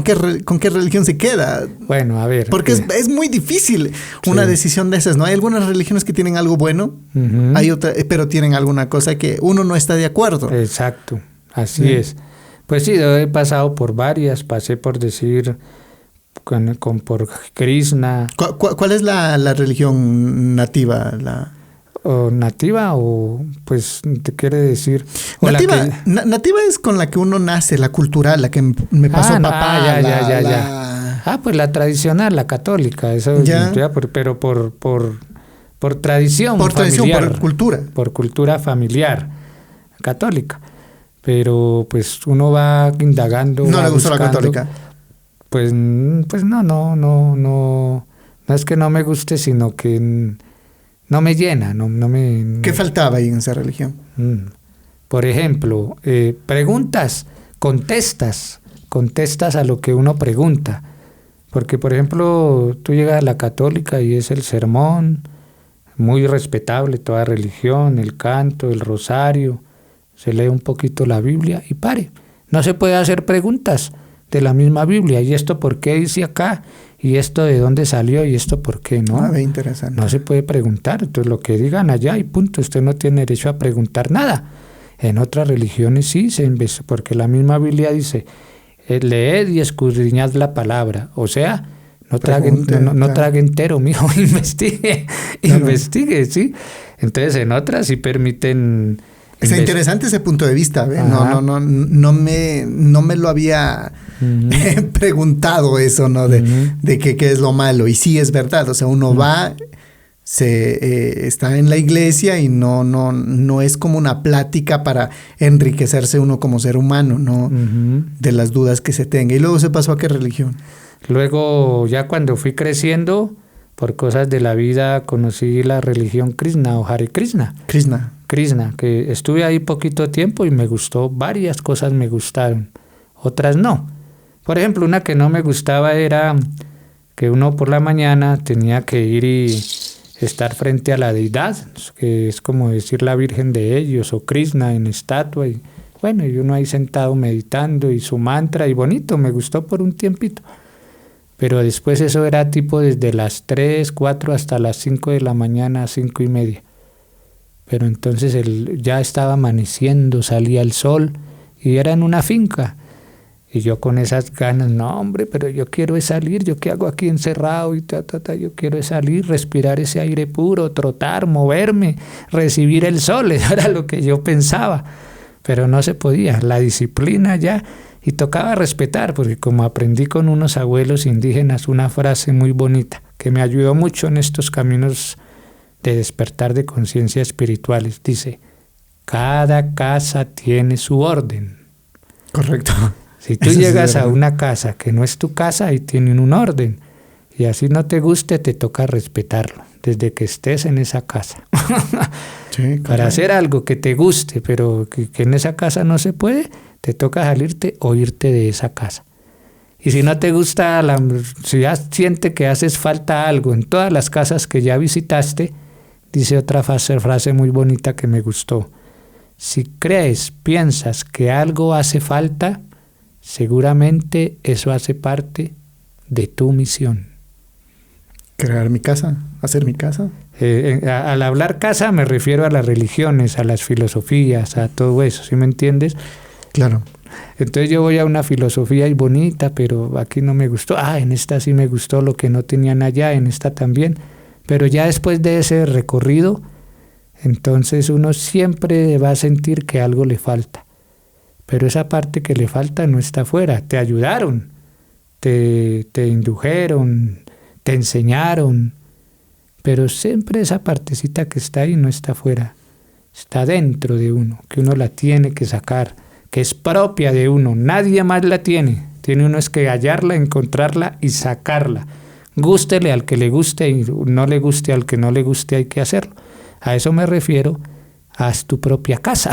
qué religión se queda? Bueno, a ver. Porque es muy difícil una decisión de esas, ¿no? Hay algunas religiones que tienen algo bueno, hay otras, pero tienen alguna cosa que uno no está de acuerdo. Exacto, así es. Pues sí, he pasado por varias, pasé por decir por Krishna. ¿Cuál es la religión nativa? O nativa, o pues te quiere decir... Nativa es con la que uno nace, la cultural, la que me pasó papá. Ya. Pues la tradicional, la católica, eso ya, pero por tradición. Por familiar, tradición, por cultura. Por cultura familiar, católica. Pero pues uno va indagando. ¿No le gustó la católica? Pues no es que no me guste, sino que no me llena, no me... ¿Qué faltaba ahí en esa religión? Por ejemplo, preguntas, contestas a lo que uno pregunta. Porque, por ejemplo, tú llegas a la católica y es el sermón, muy respetable, toda religión, el canto, el rosario, se lee un poquito la Biblia y pare. No se puede hacer preguntas de la misma Biblia. ¿Y esto por qué dice acá? ¿Y esto de dónde salió? ¿Y esto por qué? No, interesante. No se puede preguntar. Entonces lo que digan allá y punto. Usted no tiene derecho a preguntar nada. En otras religiones sí se investiga, porque la misma Biblia dice, leed y escudriñad la palabra. O sea, no trague entero, mijo, investigue, ¿sí? Entonces en otras sí permiten... Es interesante ese punto de vista, ¿ve? No me lo había preguntado eso, ¿no? De qué es lo malo. Y sí es verdad, o sea, uno va está en la iglesia y no es como una plática para enriquecerse uno como ser humano, ¿no? De las dudas que se tenga. ¿Y luego se pasó a qué religión? Luego, ya cuando fui creciendo, por cosas de la vida, conocí la religión Krishna o Hare Krishna. Krishna, que estuve ahí poquito tiempo y me gustó, varias cosas me gustaron, otras no. Por ejemplo, una que no me gustaba era que uno por la mañana tenía que ir y estar frente a la deidad, que es como decir la Virgen de ellos o Krishna en estatua, y bueno, y uno ahí sentado meditando y su mantra, y bonito, me gustó por un tiempito. Pero después eso era tipo desde las 3, 4 hasta las 5 de la mañana, 5 y media. Pero entonces ya estaba amaneciendo, salía el sol y era en una finca. Y yo con esas ganas, no hombre, pero yo quiero es salir, yo qué hago aquí encerrado y yo quiero es salir, respirar ese aire puro, trotar, moverme, recibir el sol, eso era lo que yo pensaba. Pero no se podía, la disciplina ya. Y tocaba respetar, porque como aprendí con unos abuelos indígenas una frase muy bonita que me ayudó mucho en estos caminos de despertar de conciencia espirituales. Dice, cada casa tiene su orden. Correcto. Si tú llegas a una casa que no es tu casa, ahí tienen un orden. Y así no te guste, te toca respetarlo, desde que estés en esa casa. Sí, para hacer algo que te guste, pero que en esa casa no se puede, te toca salirte o irte de esa casa. Y si no te gusta, si ya siente que haces falta algo en todas las casas que ya visitaste, dice otra frase muy bonita que me gustó. Si piensas que algo hace falta, seguramente eso hace parte de tu misión. Crear mi casa, hacer mi casa. Al hablar casa me refiero a las religiones, a las filosofías, a todo eso, ¿sí me entiendes? Claro. Entonces yo voy a una filosofía y bonita, pero aquí no me gustó. En esta sí me gustó lo que no tenían allá, en esta también. Pero ya después de ese recorrido, entonces uno siempre va a sentir que algo le falta. Pero esa parte que le falta no está afuera. Te ayudaron, te indujeron, te enseñaron. Pero siempre esa partecita que está ahí no está afuera. Está dentro de uno, que uno la tiene que sacar, que es propia de uno, nadie más la tiene. Tiene uno es que hallarla, encontrarla y sacarla. Gústele al que le guste y no le guste al que no le guste, hay que hacerlo. A eso me refiero, haz tu propia casa.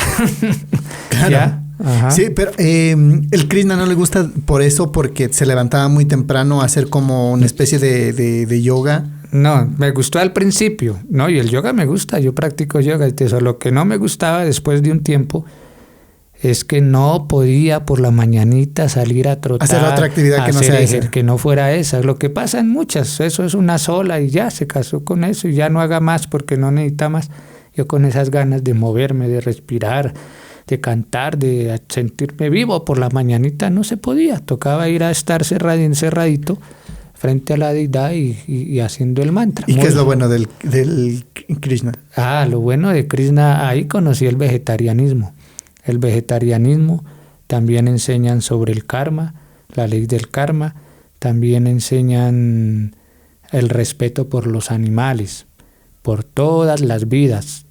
Claro. ¿Ya? Ajá. Sí, pero el Krishna no le gusta por eso, porque se levantaba muy temprano a hacer como una especie de yoga. No, me gustó al principio, no, y el yoga me gusta, yo practico yoga, eso, lo que no me gustaba después de un tiempo es que no podía por la mañanita salir a trotar, hacer otra actividad que no sea esa, que no fuera esa, lo que pasa en muchas, eso es una sola y ya se casó con eso y ya no haga más porque no necesita más. Yo con esas ganas de moverme, de respirar, de cantar, de sentirme vivo por la mañanita no se podía, tocaba ir a estar encerradito frente a la deidad y haciendo el mantra. ¿Y qué es lo bueno del Krishna? Lo bueno de Krishna, ahí conocí el vegetarianismo. El vegetarianismo también enseñan sobre el karma, la ley del karma, también enseñan el respeto por los animales, por todas las vidas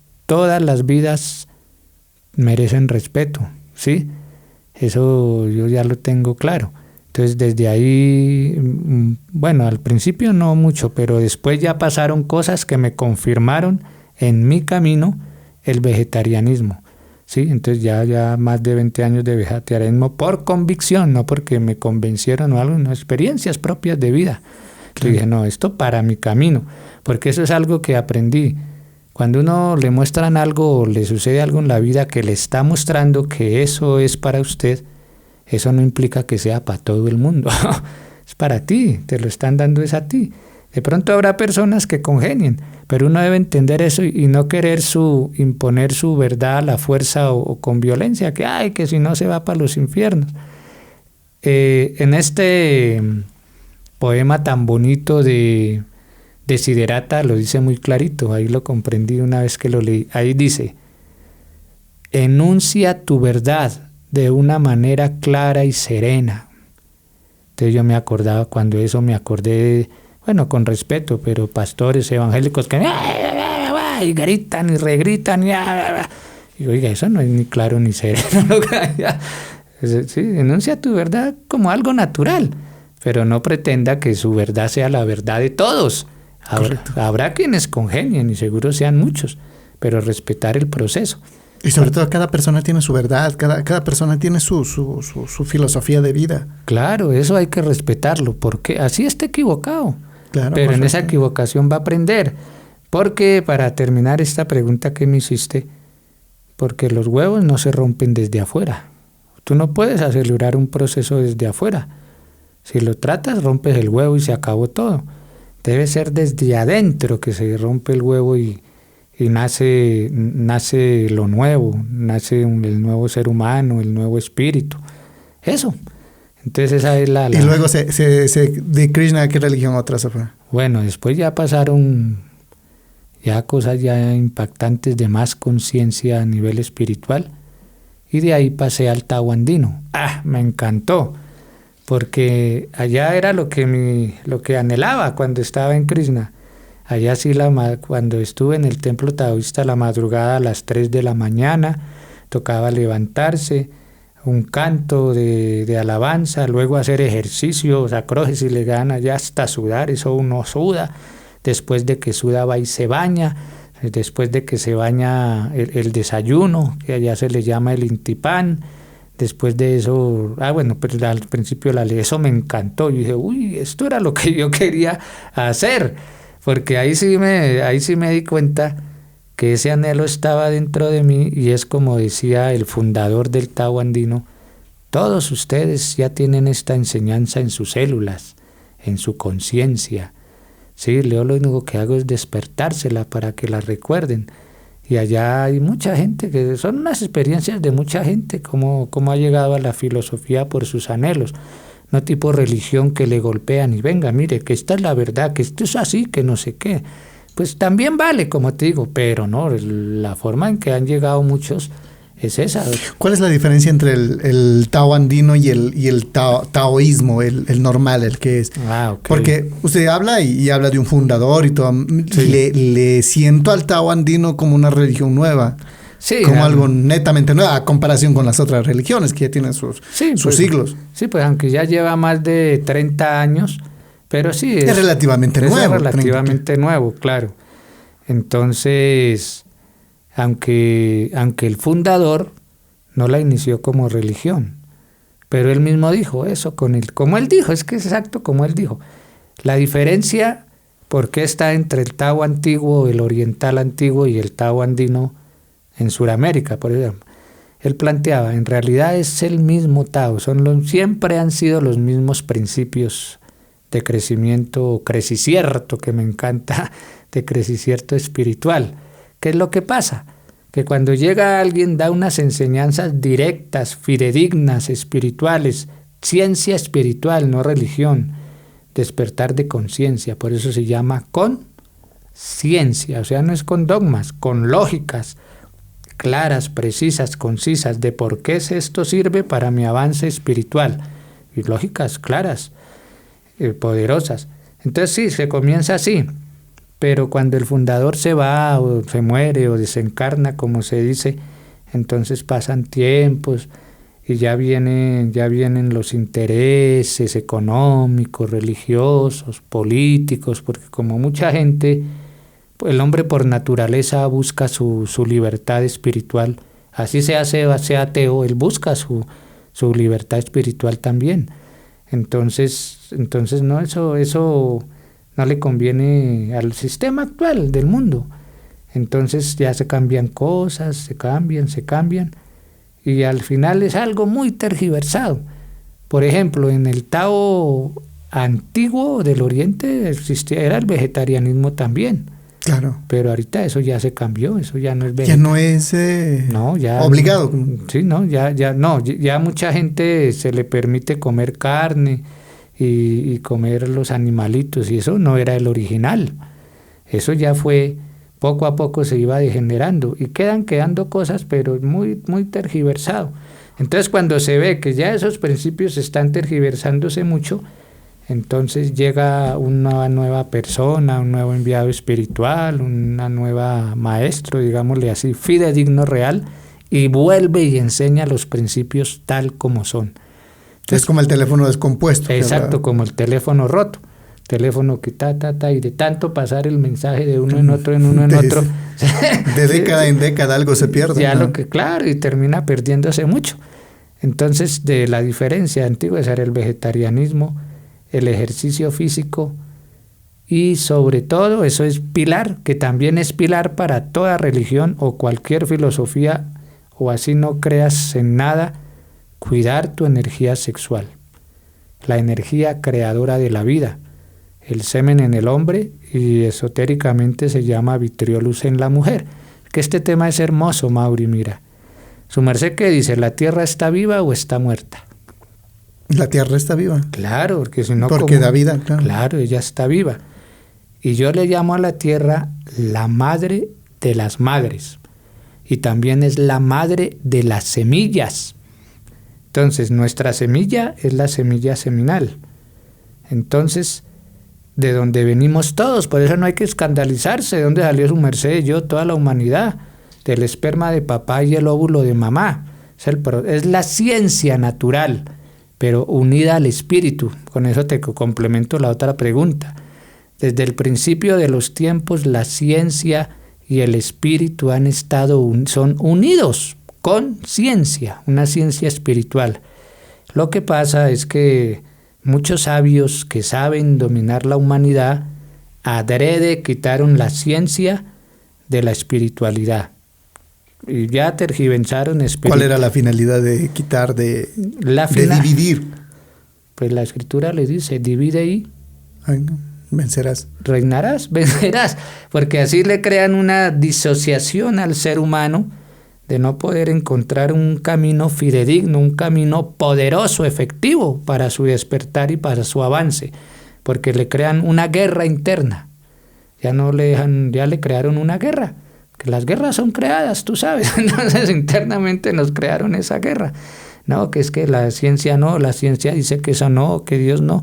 merecen respeto, ¿sí? Eso yo ya lo tengo claro. Entonces desde ahí, bueno, al principio no mucho, pero después ya pasaron cosas que me confirmaron en mi camino el vegetarianismo, ¿sí? Entonces ya más de 20 años de vegetarianismo por convicción, no porque me convencieron o algo, no, experiencias propias de vida. Entonces dije, no, esto para mi camino, porque eso es algo que aprendí. Cuando uno le muestran algo o le sucede algo en la vida que le está mostrando que eso es para usted, eso no implica que sea para todo el mundo. Es para ti, te lo están dando es a ti. De pronto habrá personas que congenien, pero uno debe entender eso y no querer imponer su verdad a la fuerza o con violencia, que si no se va para los infiernos. En este poema tan bonito de Desiderata lo dice muy clarito, ahí lo comprendí una vez que lo leí. Ahí dice, enuncia tu verdad de una manera clara y serena. Entonces yo me acordaba, cuando eso me acordé bueno, con respeto, pero pastores evangélicos que y gritan y regritan. Y oiga, eso no es ni claro ni sereno. Sí, enuncia tu verdad como algo natural, pero no pretenda que su verdad sea la verdad de todos. Habrá quienes congenien y seguro sean muchos, pero respetar el proceso. Y sobre todo cada persona tiene su verdad, cada persona tiene su filosofía de vida. Claro, eso hay que respetarlo, porque así está equivocado. Claro, pero en esa equivocación va a aprender. Porque para terminar esta pregunta que me hiciste, porque los huevos no se rompen desde afuera. Tú no puedes acelerar un proceso desde afuera. Si lo tratas, rompes el huevo y se acabó todo. Debe ser desde adentro que se rompe el huevo y nace lo nuevo, nace el nuevo ser humano, el nuevo espíritu. Eso. Entonces esa es la... Y luego de Krishna, ¿qué religión otra se fue? Bueno, después ya pasaron ya cosas ya impactantes de más conciencia a nivel espiritual, y de ahí pasé al Tao andino. Me encantó, porque allá era lo que anhelaba cuando estaba en Krishna. Allá sí, cuando estuve en el templo taoísta, la madrugada a las 3 de la mañana, tocaba levantarse, un canto de alabanza, luego hacer ejercicio, sacroges y le gana ya hasta sudar, eso uno suda, después de que suda va y se baña, después de que se baña el desayuno, que allá se le llama el intipán, después de eso, pero al principio eso me encantó, yo dije, esto era lo que yo quería hacer, porque ahí sí me di cuenta que ese anhelo estaba dentro de mí, y es como decía el fundador del Tao andino, todos ustedes ya tienen esta enseñanza en sus células, en su conciencia. Sí, yo lo único que hago es despertársela para que la recuerden. Y allá hay mucha gente, que son unas experiencias de mucha gente, cómo ha llegado a la filosofía por sus anhelos. No tipo religión que le golpean y venga, mire, que esta es la verdad, que esto es así, que no sé qué. Pues también vale, como te digo, pero no, la forma en que han llegado muchos es esa. ¿Cuál es la diferencia entre el Tao andino y el taoísmo, el normal, el que es? Okay. Porque usted habla y habla de un fundador y todo. Sí. Le siento al Tao andino como una religión nueva. Sí, como algo netamente nuevo a comparación con las otras religiones que ya tienen sus siglos. Sí, pues aunque ya lleva más de 30 años, pero sí. Es relativamente nuevo. Es relativamente nuevo, claro. Entonces, aunque el fundador no la inició como religión, pero él mismo dijo eso como él dijo, es que es exacto como él dijo. La diferencia, ¿por qué está entre el Tao antiguo, el oriental antiguo y el Tao andino en Sudamérica, por ejemplo? Él planteaba, en realidad es el mismo Tao, siempre han sido los mismos principios de crecimiento, crecicierto, que me encanta, de crecicierto espiritual. ¿Qué es lo que pasa? Que cuando llega alguien da unas enseñanzas directas, fidedignas, espirituales, ciencia espiritual, no religión, despertar de conciencia, por eso se llama conciencia, o sea, no es con dogmas, con lógicas claras, precisas, concisas, de por qué esto sirve para mi avance espiritual, y lógicas claras, poderosas. Entonces sí, se comienza así, pero cuando el fundador se va o se muere o desencarna, como se dice, entonces pasan tiempos y ya vienen los intereses económicos, religiosos, políticos, porque como mucha gente, el hombre por naturaleza busca su libertad espiritual, así sea ateo, él busca su libertad espiritual también. Entonces no, eso no le conviene al sistema actual del mundo. Entonces ya se cambian cosas, se cambian, y al final es algo muy tergiversado. Por ejemplo, en el Tao antiguo del Oriente era el vegetarianismo también. Claro. Pero ahorita eso ya se cambió, eso ya no es vegetariano. Ya no es obligado. Sí, no, ya mucha gente se le permite comer carne y comer los animalitos, y eso no era el original. Eso ya fue, poco a poco se iba degenerando y quedando cosas, pero muy, muy tergiversado. Entonces cuando se ve que ya esos principios están tergiversándose mucho, Entonces llega una nueva persona, un nuevo enviado espiritual, una nueva maestro, digámosle así, fidedigno, real, y vuelve y enseña los principios tal como son. Entonces, es como el teléfono descompuesto. Exacto, como el teléfono roto. Teléfono que y de tanto pasar el mensaje de uno en otro, otro. De década en década algo se pierde. Ya ¿no? lo que, claro, y termina perdiéndose mucho. Entonces, de la diferencia antigua era el vegetarianismo, el ejercicio físico y sobre todo, eso es pilar, que también es pilar para toda religión o cualquier filosofía, o así no creas en nada, cuidar tu energía sexual, la energía creadora de la vida, el semen en el hombre y esotéricamente se llama vitriolus en la mujer. Que este tema es hermoso, Mauri, mira. Su merced, ¿qué dice? ¿La tierra está viva o está muerta? La tierra está viva. Claro, porque si no... Porque da vida, claro. Claro, ella está viva. Y yo le llamo a la tierra la madre de las madres. Y también es la madre de las semillas. Entonces, nuestra semilla es la semilla seminal. Entonces, de donde venimos todos, por eso no hay que escandalizarse, de dónde salió su merced, yo, toda la humanidad, del esperma de papá y el óvulo de mamá. Es la ciencia natural, pero unida al espíritu. Con eso te complemento la otra pregunta. Desde el principio de los tiempos, la ciencia y el espíritu son unidos con ciencia, una ciencia espiritual. Lo que pasa es que muchos sabios que saben dominar la humanidad adrede quitaron la ciencia de la espiritualidad. Y ya tergiversaron ¿Cuál era la finalidad de quitar, de dividir? Pues la escritura le dice, divide y vencerás. Reinarás, vencerás. Porque así le crean una disociación al ser humano de no poder encontrar un camino fidedigno, un camino poderoso, efectivo para su despertar y para su avance. Porque le crean una guerra interna. Ya le crearon una guerra. Que las guerras son creadas, tú sabes. Entonces internamente nos crearon esa guerra. No, que es que la ciencia no, la ciencia dice que eso no, que Dios no.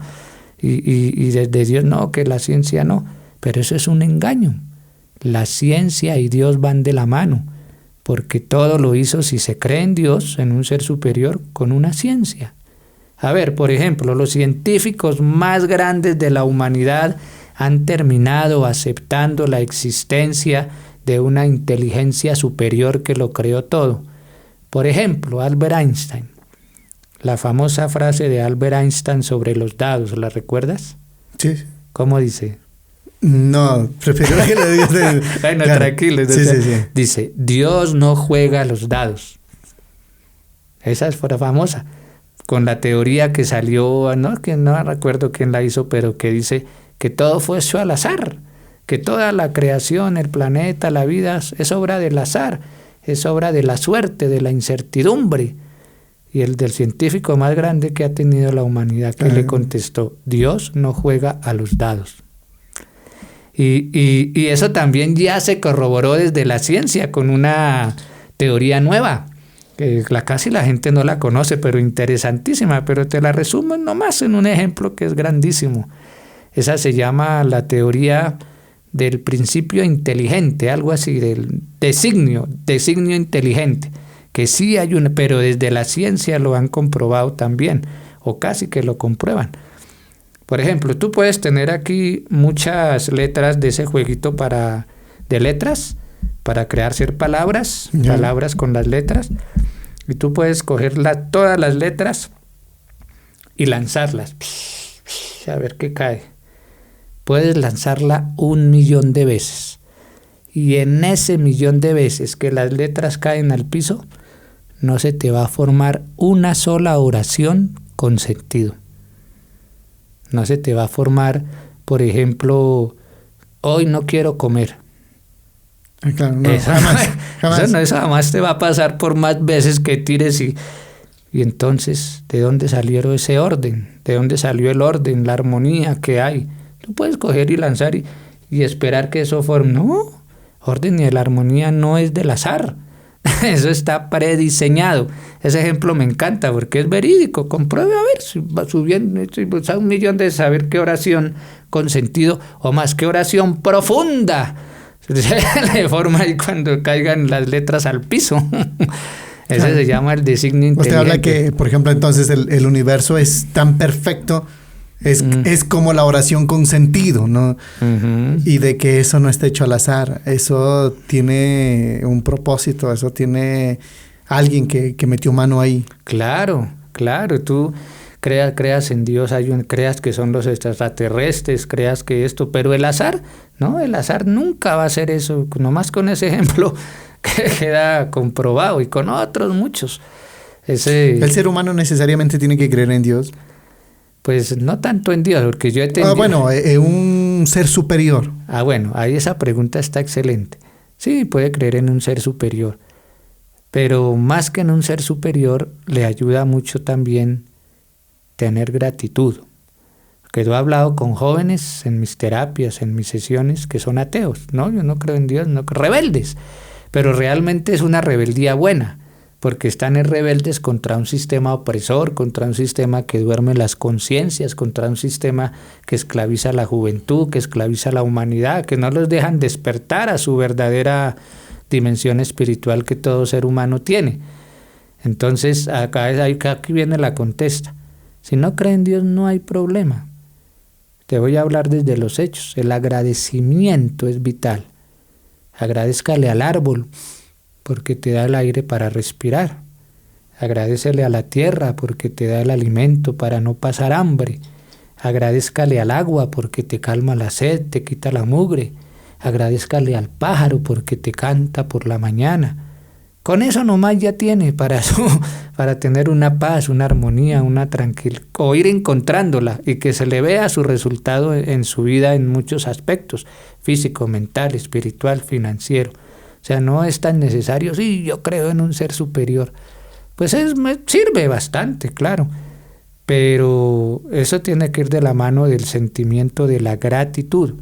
Y desde Dios no, que la ciencia no. Pero eso es un engaño. La ciencia y Dios van de la mano. Porque todo lo hizo, si se cree en Dios, en un ser superior, con una ciencia. A ver, por ejemplo, los científicos más grandes de la humanidad han terminado aceptando la existencia de una inteligencia superior que lo creó todo. Por ejemplo, Albert Einstein. La famosa frase de Albert Einstein sobre los dados, ¿la recuerdas? Sí. ¿Cómo dice? No, prefiero que lo digas. Bueno, claro. Tranquilo. Sí. Dice, Dios no juega los dados. Esa fue famosa. Con la teoría que salió, que no recuerdo quién la hizo, pero que dice que todo fue hecho al azar. Que toda la creación, el planeta, la vida, es obra del azar, es obra de la suerte, de la incertidumbre. Y el del científico más grande que ha tenido la humanidad, que le contestó, Dios no juega a los dados. Y eso también ya se corroboró desde la ciencia con una teoría nueva, que casi la gente no la conoce, pero interesantísima, pero te la resumo nomás en un ejemplo que es grandísimo. Esa se llama la teoría del principio inteligente, algo así, del designio inteligente, que sí hay pero desde la ciencia lo han comprobado también, o casi que lo comprueban. Por ejemplo, tú puedes tener aquí muchas letras de ese jueguito de letras, para crear palabras, palabras con las letras, y tú puedes coger todas las letras y lanzarlas, a ver qué cae. Puedes lanzarla 1.000.000 de veces. Y en ese 1.000.000 de veces que las letras caen al piso, no se te va a formar una sola oración con sentido. No se te va a formar, por ejemplo, hoy no quiero comer. Claro, no, eso jamás te va a pasar por más veces que tires y entonces, ¿de dónde salieron ese orden? ¿De dónde salió el orden, la armonía que hay? Tú puedes coger y lanzar y esperar que eso forme. No, orden y la armonía no es del azar, Eso está prediseñado. Ese ejemplo me encanta porque es verídico. Compruebe a ver si va subiendo, si va a 1.000.000 de saber qué oración con sentido o más que oración profunda. Le forma ahí cuando caigan las letras al piso. Ese se llama el designio inteligente. Usted habla que, por ejemplo, entonces el universo es tan perfecto. Es como la oración con sentido, ¿no? Y de que eso no está hecho al azar. Eso tiene un propósito, eso tiene alguien que metió mano ahí. Claro. Tú creas en Dios, creas que son los extraterrestres, creas que esto, pero el azar, ¿no? El azar nunca va a ser eso. Nomás con ese ejemplo que queda comprobado y con otros muchos. ¿El ser humano necesariamente tiene que creer en Dios? Pues no tanto en Dios, porque yo he entendido... un ser superior. Bueno, ahí esa pregunta está excelente. Sí, puede creer en un ser superior, pero más que en un ser superior, le ayuda mucho también tener gratitud. Porque yo he hablado con jóvenes en mis terapias, en mis sesiones, que son ateos, ¿no? Yo no creo en Dios, rebeldes, pero realmente es una rebeldía buena, porque están rebeldes contra un sistema opresor, contra un sistema que duerme las conciencias, contra un sistema que esclaviza a la juventud, que esclaviza a la humanidad, que no los dejan despertar a su verdadera dimensión espiritual que todo ser humano tiene. Entonces, aquí viene la contesta. Si no cree en Dios, no hay problema. Te voy a hablar desde los hechos. El agradecimiento es vital. Agradézcale al árbol, porque te da el aire para respirar. Agradécele a la tierra porque te da el alimento para no pasar hambre. Agradézcale al agua porque te calma la sed, te quita la mugre. Agradézcale al pájaro porque te canta por la mañana. Con eso nomás ya tiene para tener una paz, una armonía, una tranquilidad, o ir encontrándola y que se le vea su resultado en su vida en muchos aspectos, físico, mental, espiritual, financiero. O sea, no es tan necesario, sí, yo creo en un ser superior. Pues sirve bastante, claro, pero eso tiene que ir de la mano del sentimiento de la gratitud.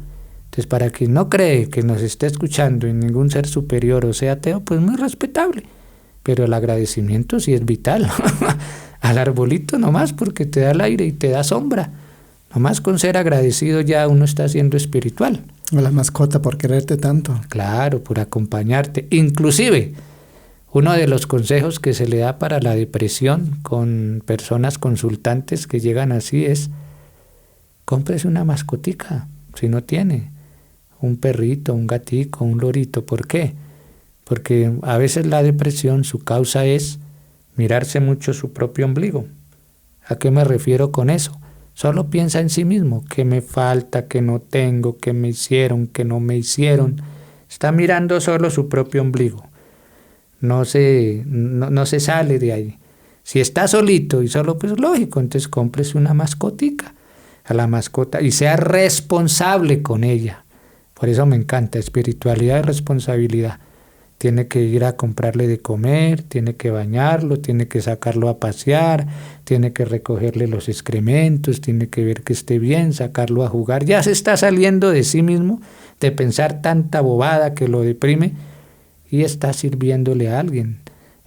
Entonces, para quien no cree que nos esté escuchando en ningún ser superior o sea ateo, pues muy respetable, pero el agradecimiento sí es vital. Al arbolito nomás porque te da el aire y te da sombra. Nomás con ser agradecido ya uno está siendo espiritual. O la mascota por quererte tanto. Claro, por acompañarte. Inclusive, uno de los consejos que se le da para la depresión con personas consultantes que llegan así es: cómprese una mascotica, si no tiene. Un perrito, un gatico, un lorito. ¿Por qué? Porque a veces la depresión, su causa es mirarse mucho su propio ombligo. ¿A qué me refiero con eso? Solo piensa en sí mismo, qué me falta, qué no tengo, qué me hicieron, qué no me hicieron. Está mirando solo su propio ombligo. No se sale de ahí. Si está solito y solo, pues lógico, entonces cómprese una mascotica a la mascota y sea responsable con ella. Por eso me encanta, espiritualidad y responsabilidad. Tiene que ir a comprarle de comer, tiene que bañarlo, tiene que sacarlo a pasear, tiene que recogerle los excrementos, tiene que ver que esté bien, sacarlo a jugar. Ya se está saliendo de sí mismo, de pensar tanta bobada que lo deprime, y está sirviéndole a alguien,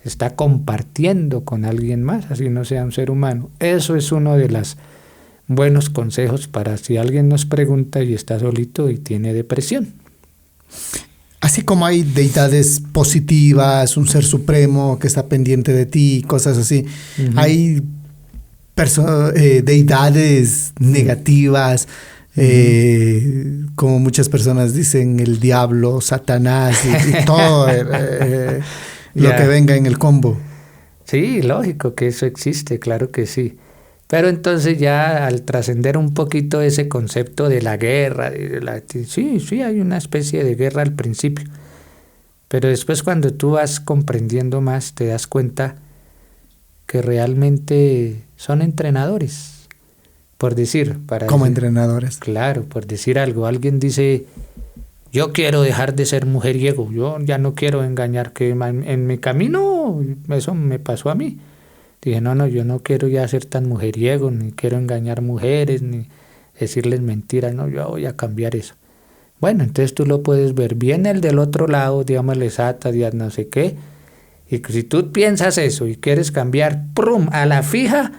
está compartiendo con alguien más, así no sea un ser humano. Eso es uno de los buenos consejos para si alguien nos pregunta y está solito y tiene depresión. Así como hay deidades positivas, un ser supremo que está pendiente de ti, cosas así, hay deidades negativas, como muchas personas dicen, el diablo, Satanás y todo lo que venga en el combo. Sí, lógico que eso existe, claro que sí. Pero entonces ya al trascender un poquito ese concepto de la guerra, sí, hay una especie de guerra al principio. Pero después cuando tú vas comprendiendo más, te das cuenta que realmente son entrenadores. Por decir, ¿cómo entrenadores? Claro, por decir algo. Alguien dice, yo quiero dejar de ser mujeriego, yo ya no quiero engañar, que en mi camino eso me pasó a mí. Dije, no, yo no quiero ya ser tan mujeriego, ni quiero engañar mujeres, ni decirles mentiras, no, yo voy a cambiar eso. Bueno, entonces tú lo puedes ver. Viene el del otro lado, digámosle Sata, no sé qué, Y si tú piensas eso y quieres cambiar, ¡prum!, a la fija,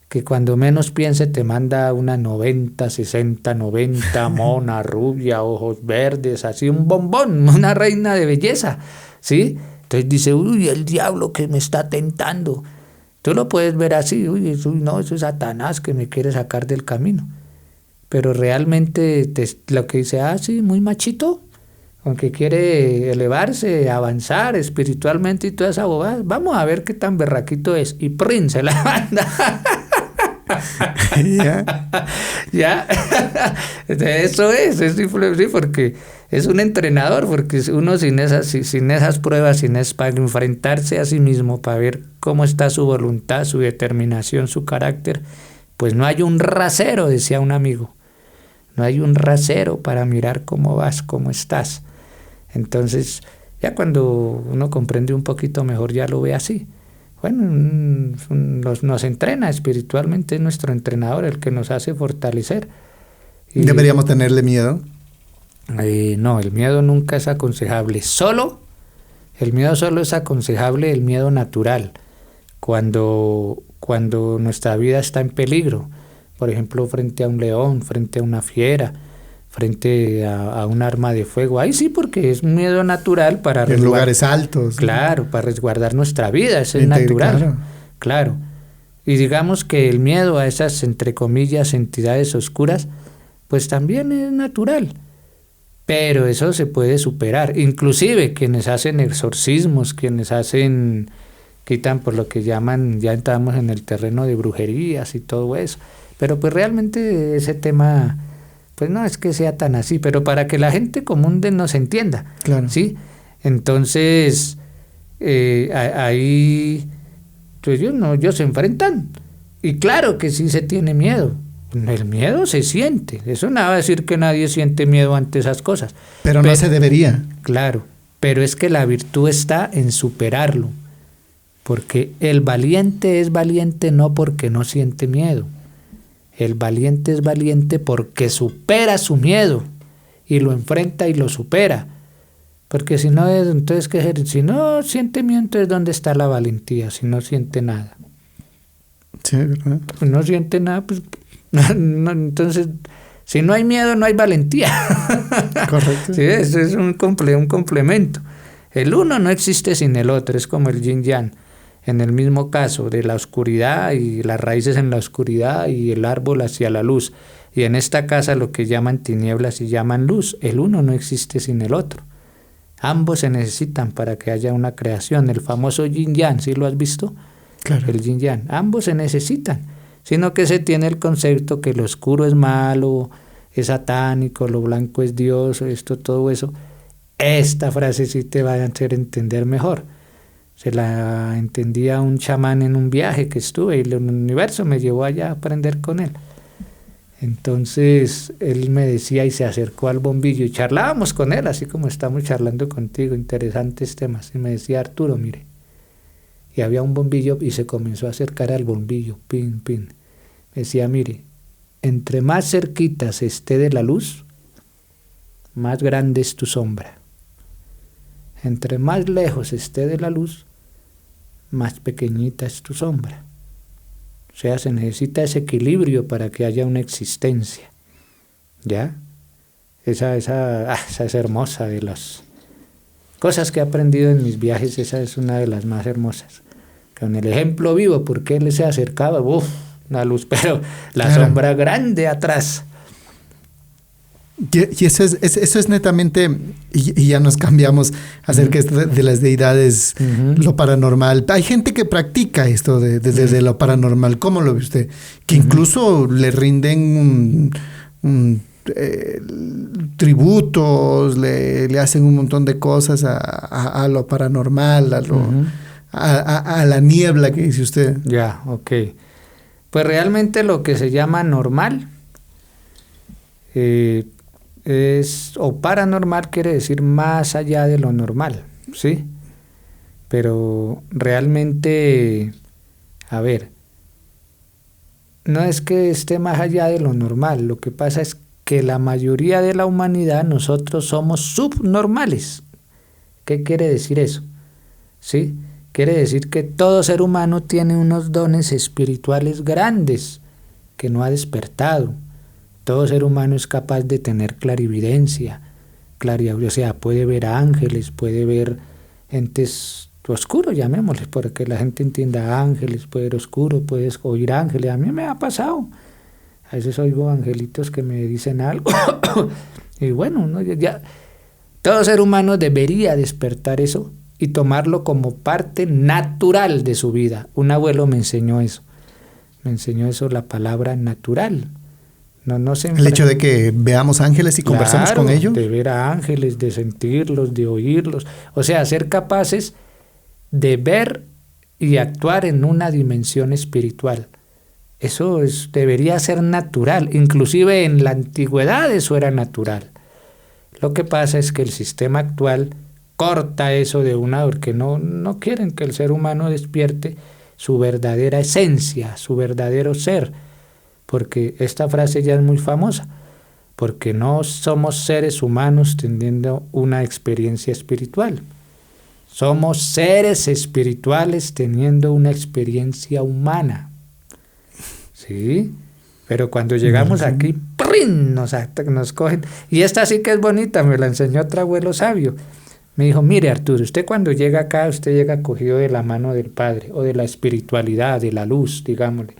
que cuando menos piense te manda una 90, 60, 90, mona, rubia, ojos verdes, así un bombón, una reina de belleza, ¿sí? Entonces dice, uy, el diablo que me está tentando. Tú lo puedes ver así, uy, no, eso es Satanás que me quiere sacar del camino. Pero realmente lo que dice, sí, muy machito, aunque quiere elevarse, avanzar espiritualmente y toda esa bobada, vamos a ver qué tan berraquito es. Y ¡prin!, se la manda. Ya. Eso es sí, porque es un entrenador, porque uno sin esas pruebas, para enfrentarse a sí mismo, para ver cómo está su voluntad, su determinación, su carácter, pues no hay un rasero, decía un amigo, no hay un rasero para mirar cómo vas, cómo estás. Entonces, ya cuando uno comprende un poquito mejor, ya lo ve así. Bueno, nos entrena espiritualmente, es nuestro entrenador el que nos hace fortalecer. ¿Deberíamos tenerle miedo? No, el miedo nunca es aconsejable. El miedo solo es aconsejable, el miedo natural, cuando nuestra vida está en peligro. Por ejemplo, frente a un león, frente a una fiera, frente a un arma de fuego. Ahí sí, porque es un miedo natural para en lugares altos. Claro, ¿no? Para resguardar nuestra vida, eso es natural. Claro. Y digamos que el miedo a esas, entre comillas, entidades oscuras, pues también es natural. Pero eso se puede superar. Inclusive quienes hacen exorcismos, quitan por lo que llaman, ya entramos en el terreno de brujerías y todo eso. Pero pues realmente ese tema, pues no es que sea tan así, pero para que la gente común nos entienda. Claro. ¿Sí? Entonces, ahí pues ellos se enfrentan. Y claro que sí se tiene miedo. El miedo se siente. Eso no va a decir que nadie siente miedo ante esas cosas. Pero no se debería. Claro, pero es que la virtud está en superarlo. Porque el valiente es valiente no porque no siente miedo. El valiente es valiente porque supera su miedo y lo enfrenta y lo supera. Porque si no, entonces, si no siente miedo, entonces ¿dónde está la valentía? Si no siente nada. Sí, ¿verdad? Pues no siente nada, pues no, entonces, si no hay miedo, no hay valentía. Correcto. Sí, eso es un complemento. El uno no existe sin el otro, es como el yin yang. En el mismo caso de la oscuridad y las raíces en la oscuridad y el árbol hacia la luz. Y en esta casa lo que llaman tinieblas y llaman luz. El uno no existe sin el otro. Ambos se necesitan para que haya una creación. El famoso yin yang, ¿sí lo has visto? Claro. El yin yang. Ambos se necesitan. Sino que se tiene el concepto que lo oscuro es malo, es satánico, lo blanco es Dios, todo eso. Esta frase sí te va a hacer entender mejor. Se la entendía un chamán en un viaje que estuve y el universo me llevó allá a aprender con él. Entonces él me decía y se acercó al bombillo y charlábamos con él, así como estamos charlando contigo, interesantes temas. Y me decía, Arturo, mire, y había un bombillo y se comenzó a acercar al bombillo, pin, pin. Me decía, mire, entre más cerquita se esté de la luz, más grande es tu sombra. Entre más lejos esté de la luz, más pequeñita es tu sombra. O sea, se necesita ese equilibrio para que haya una existencia. ¿Ya? Esa es hermosa de las cosas que he aprendido en mis viajes, esa es una de las más hermosas. Con el ejemplo vivo, porque él se acercaba, una luz, pero la sombra grande atrás. Y eso es netamente, y ya nos cambiamos acerca de las deidades, lo paranormal. Hay gente que practica esto de lo paranormal. ¿Cómo lo ve usted? Que incluso le rinden tributos, le hacen un montón de cosas a lo paranormal, a la niebla que dice usted. Ya, ok. Pues realmente lo que se llama normal o paranormal quiere decir más allá de lo normal, ¿sí? Pero realmente, a ver, no es que esté más allá de lo normal, lo que pasa es que la mayoría de la humanidad, nosotros somos subnormales. ¿Qué quiere decir eso? ¿Sí? Quiere decir que todo ser humano tiene unos dones espirituales grandes que no ha despertado. Todo ser humano es capaz de tener clarividencia, o sea, puede ver ángeles, puede ver entes oscuros, llamémosles, para que la gente entienda ángeles, puede ver oscuro, puedes oír ángeles. A mí me ha pasado. A veces oigo angelitos que me dicen algo. Y bueno, ¿no? Todo ser humano debería despertar eso y tomarlo como parte natural de su vida. Un abuelo me enseñó eso. Me enseñó eso, la palabra natural. No siempre... El hecho de que veamos ángeles y conversemos con ellos. De ver a ángeles, de sentirlos, de oírlos. O sea, ser capaces de ver y actuar en una dimensión espiritual. Eso debería ser natural. Inclusive en la antigüedad eso era natural. Lo que pasa es que el sistema actual corta eso de una, porque no quieren que el ser humano despierte su verdadera esencia, su verdadero ser, porque esta frase ya es muy famosa, porque no somos seres humanos teniendo una experiencia espiritual, somos seres espirituales teniendo una experiencia humana, ¿sí? Pero cuando llegamos aquí, ¡prin!, nos cogen, y esta sí que es bonita, me la enseñó otro abuelo sabio. Me dijo, mire Arturo, usted cuando llega acá, usted llega cogido de la mano del Padre, o de la espiritualidad, de la luz, digámosle.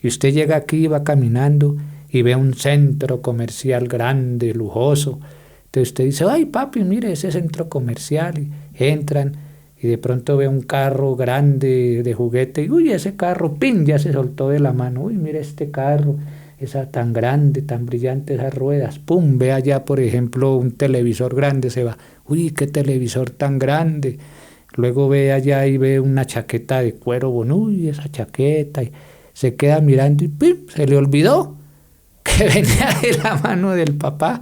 Y usted llega aquí, va caminando, y ve un centro comercial grande, lujoso. Entonces usted dice, ay papi, mire ese centro comercial. Y entran, y de pronto ve un carro grande de juguete, y uy, ese carro, pin, ya se soltó de la mano. Uy, mire este carro, esa tan grande, tan brillante, esas ruedas. Pum, ve allá, por ejemplo, un televisor grande, se va. Uy, qué televisor tan grande. Luego ve allá y ve una chaqueta de cuero, bueno, uy, esa chaqueta. Y se queda mirando y ¡pim!, se le olvidó que venía de la mano del papá.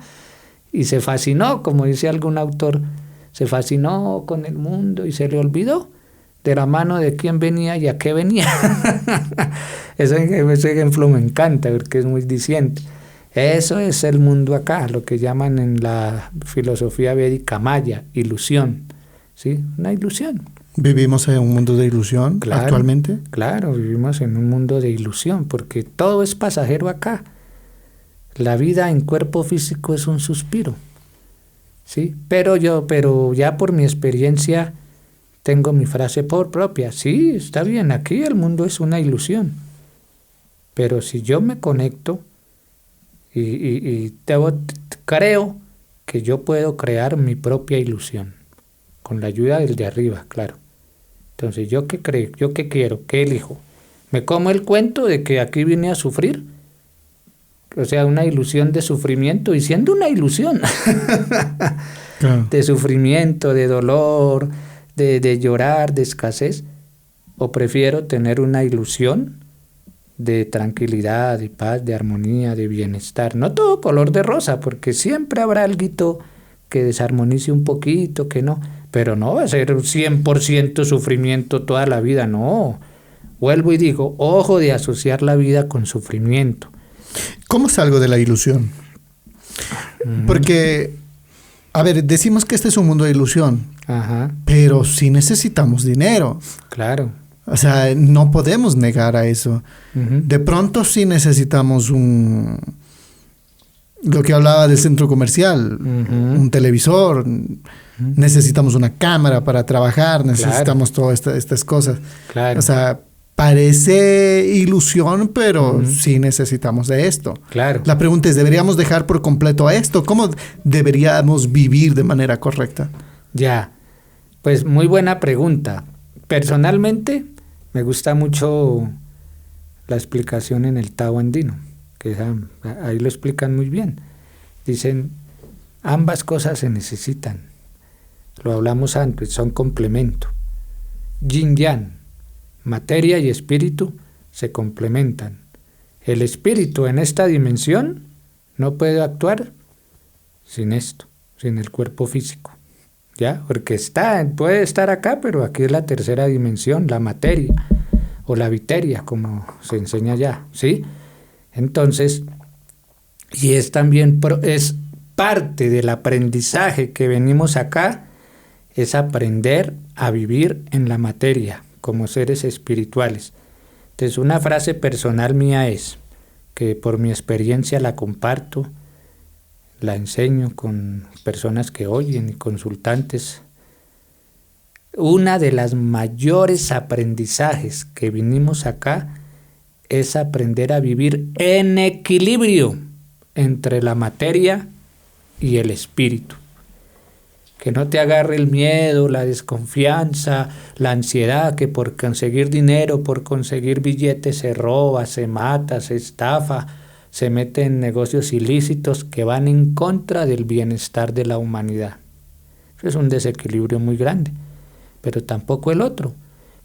Y se fascinó, como dice algún autor, se fascinó con el mundo y se le olvidó de la mano de quién venía y a qué venía. Ese ejemplo me encanta porque es muy diciente. Eso es el mundo acá, lo que llaman en la filosofía védica maya, ilusión, ¿sí? Una ilusión. ¿Vivimos en un mundo de ilusión actualmente? Claro, vivimos en un mundo de ilusión, porque todo es pasajero acá. La vida en cuerpo físico es un suspiro, ¿sí? Pero ya por mi experiencia tengo mi frase por propia. Sí, está bien, aquí el mundo es una ilusión, pero si yo me conecto creo que yo puedo crear mi propia ilusión, con la ayuda del de arriba, claro. Entonces, ¿yo qué creo? ¿Yo qué quiero? ¿Qué elijo? ¿Me como el cuento de que aquí vine a sufrir? O sea, una ilusión de sufrimiento, y siendo una ilusión, claro, de sufrimiento, de dolor, de llorar, de escasez. ¿O prefiero tener una ilusión de tranquilidad, de paz, de armonía, de bienestar? No todo color de rosa, porque siempre habrá alguito que desarmonice un poquito, que no, pero no va a ser 100% sufrimiento toda la vida, no. Vuelvo y digo, ojo de asociar la vida con sufrimiento. ¿Cómo salgo de la ilusión? Porque, a ver, decimos que este es un mundo de ilusión, ajá, pero sí necesitamos dinero. Claro. O sea, no podemos negar a eso. Uh-huh. De pronto sí necesitamos lo que hablaba del centro comercial, uh-huh, un televisor, uh-huh, necesitamos una cámara para trabajar, necesitamos, claro, todas estas cosas. Claro. O sea, parece ilusión, pero uh-huh, sí necesitamos de esto. Claro. La pregunta es, ¿deberíamos dejar por completo esto? ¿Cómo deberíamos vivir de manera correcta? Ya, pues muy buena pregunta. Personalmente, me gusta mucho la explicación en el Tao andino, que ahí lo explican muy bien. Dicen, ambas cosas se necesitan. Lo hablamos antes, son complemento. Yin-yang, materia y espíritu, se complementan. El espíritu en esta dimensión no puede actuar sin esto, sin el cuerpo físico. ¿Ya? Porque puede estar acá, pero aquí es la tercera dimensión, la materia, o la viteria, como se enseña allá, ¿sí? Entonces, y es también, es parte del aprendizaje que venimos acá, es aprender a vivir en la materia como seres espirituales. Entonces, una frase personal mía es, que por mi experiencia la comparto, la enseño con personas que oyen y consultantes. Una de las mayores aprendizajes que vinimos acá es aprender a vivir en equilibrio entre la materia y el espíritu. Que no te agarre el miedo, la desconfianza, la ansiedad, que por conseguir dinero, por conseguir billetes se roba, se mata, se estafa, se mete en negocios ilícitos que van en contra del bienestar de la humanidad. Eso es un desequilibrio muy grande. Pero tampoco el otro,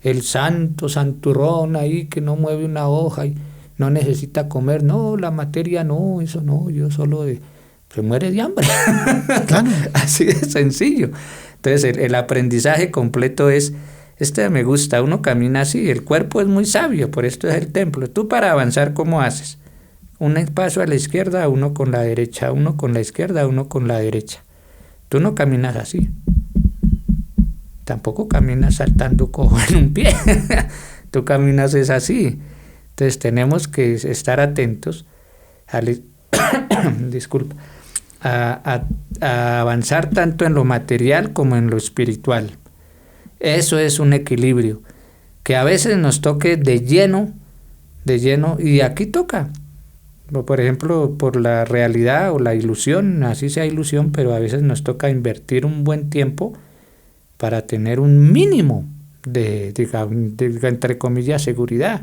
el santurrón ahí que no mueve una hoja y no necesita comer. No, la materia no, eso no, yo solo se muere de hambre. Claro. Así de sencillo. Entonces el aprendizaje completo es, me gusta, uno camina así, el cuerpo es muy sabio, por esto es el templo. Tú para avanzar, ¿cómo haces? Un paso a la izquierda, uno con la derecha, uno con la izquierda, uno con la derecha. Tú no caminas así. Tampoco caminas saltando cojo en un pie. Tú caminas es así. Entonces tenemos que estar atentos disculpa, a avanzar tanto en lo material como en lo espiritual. Eso es un equilibrio que a veces nos toque de lleno, y aquí toca. Por ejemplo, por la realidad o la ilusión, así sea ilusión, pero a veces nos toca invertir un buen tiempo para tener un mínimo de entre comillas, seguridad,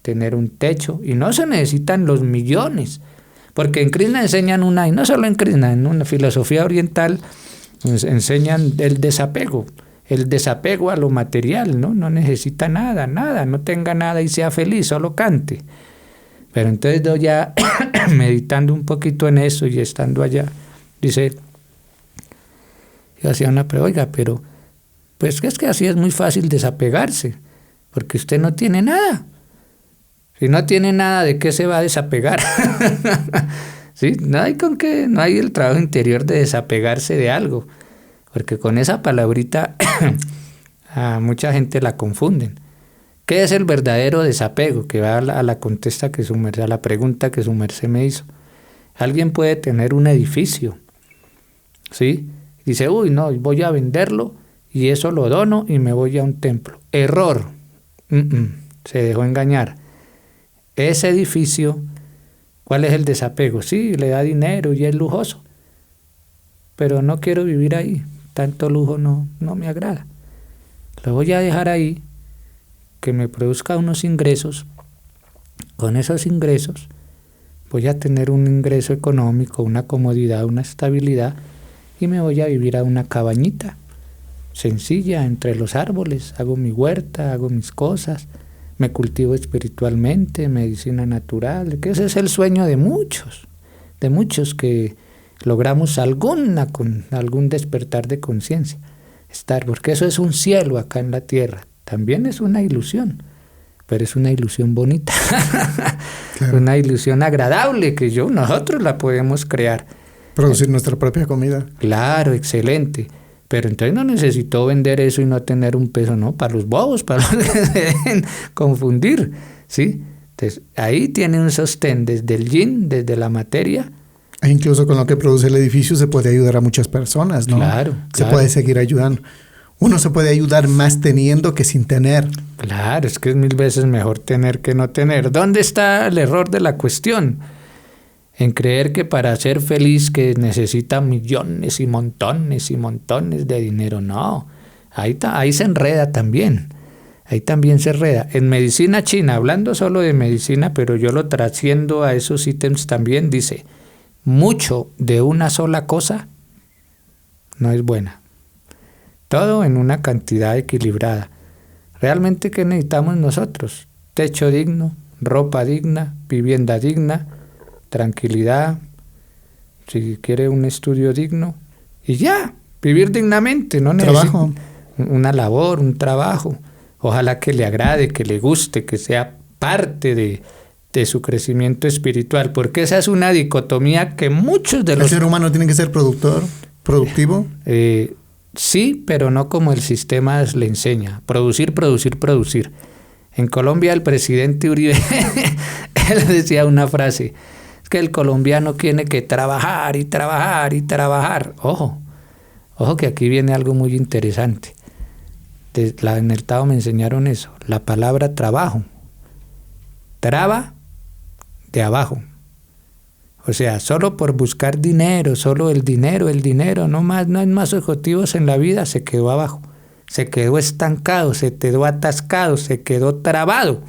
tener un techo. Y no se necesitan los millones, porque en Krishna enseñan y no solo en Krishna, en una filosofía oriental enseñan el desapego a lo material, ¿no? No necesita nada, no tenga nada y sea feliz, solo cante. Pero entonces yo ya meditando un poquito en eso y estando allá, yo hacía una pregunta, oiga, pero pues es que así es muy fácil desapegarse, porque usted no tiene nada. Si no tiene nada, ¿de qué se va a desapegar? ¿Sí? No hay el trabajo interior de desapegarse de algo, porque con esa palabrita a mucha gente la confunden. ¿Qué es el verdadero desapego? Que va a la contesta que a la pregunta que su merced me hizo. Alguien puede tener un edificio, ¿sí? Dice, no, voy a venderlo y eso lo dono y me voy a un templo. Error. Se dejó engañar. Ese edificio, ¿cuál es el desapego? Sí, le da dinero y es lujoso, pero no quiero vivir ahí. Tanto lujo no me agrada. Lo voy a dejar ahí, que me produzca unos ingresos. Con esos ingresos voy a tener un ingreso económico, una comodidad, una estabilidad, y me voy a vivir a una cabañita sencilla entre los árboles. Hago mi huerta, hago mis cosas, me cultivo espiritualmente, medicina natural, que ese es el sueño de muchos que logramos algún despertar de conciencia, porque eso es un cielo acá en la tierra. También es una ilusión, pero es una ilusión bonita. Claro. Una ilusión agradable que nosotros la podemos crear. Producir nuestra propia comida. Claro, excelente. Pero entonces no necesito vender eso y no tener un peso, ¿no? Para los bobos, para los que se dejen confundir, ¿sí? Entonces ahí tiene un sostén desde el yin, desde la materia. E incluso con lo que produce el edificio se puede ayudar a muchas personas, ¿no? Claro. Se puede seguir ayudando. Uno se puede ayudar más teniendo que sin tener. Claro, es que es 1000 veces mejor tener que no tener. ¿Dónde está el error de la cuestión? En creer que para ser feliz que necesita millones y montones de dinero. No, ahí se enreda también. Ahí también se enreda. En medicina china, hablando solo de medicina, pero yo lo trasciendo a esos ítems también, dice, mucho de una sola cosa no es buena. Todo en una cantidad equilibrada. ¿Realmente qué necesitamos nosotros? Techo digno, ropa digna, vivienda digna, tranquilidad, si quiere un estudio digno, y ya, vivir dignamente, no necesita una labor, un trabajo, ojalá que le agrade, que le guste, que sea parte de su crecimiento espiritual, porque esa es una dicotomía que muchos de los... ¿El ser humano tiene que ser productivo? sí, pero no como el sistema le enseña. Producir, producir, producir. En Colombia el presidente Uribe, él decía una frase, es que el colombiano tiene que trabajar y trabajar y trabajar. Ojo que aquí viene algo muy interesante. En el Tao me enseñaron eso, la palabra trabajo. Traba de abajo. O sea, solo por buscar dinero, solo el dinero, no hay más objetivos en la vida, se quedó abajo. Se quedó estancado, se quedó atascado, se quedó trabado,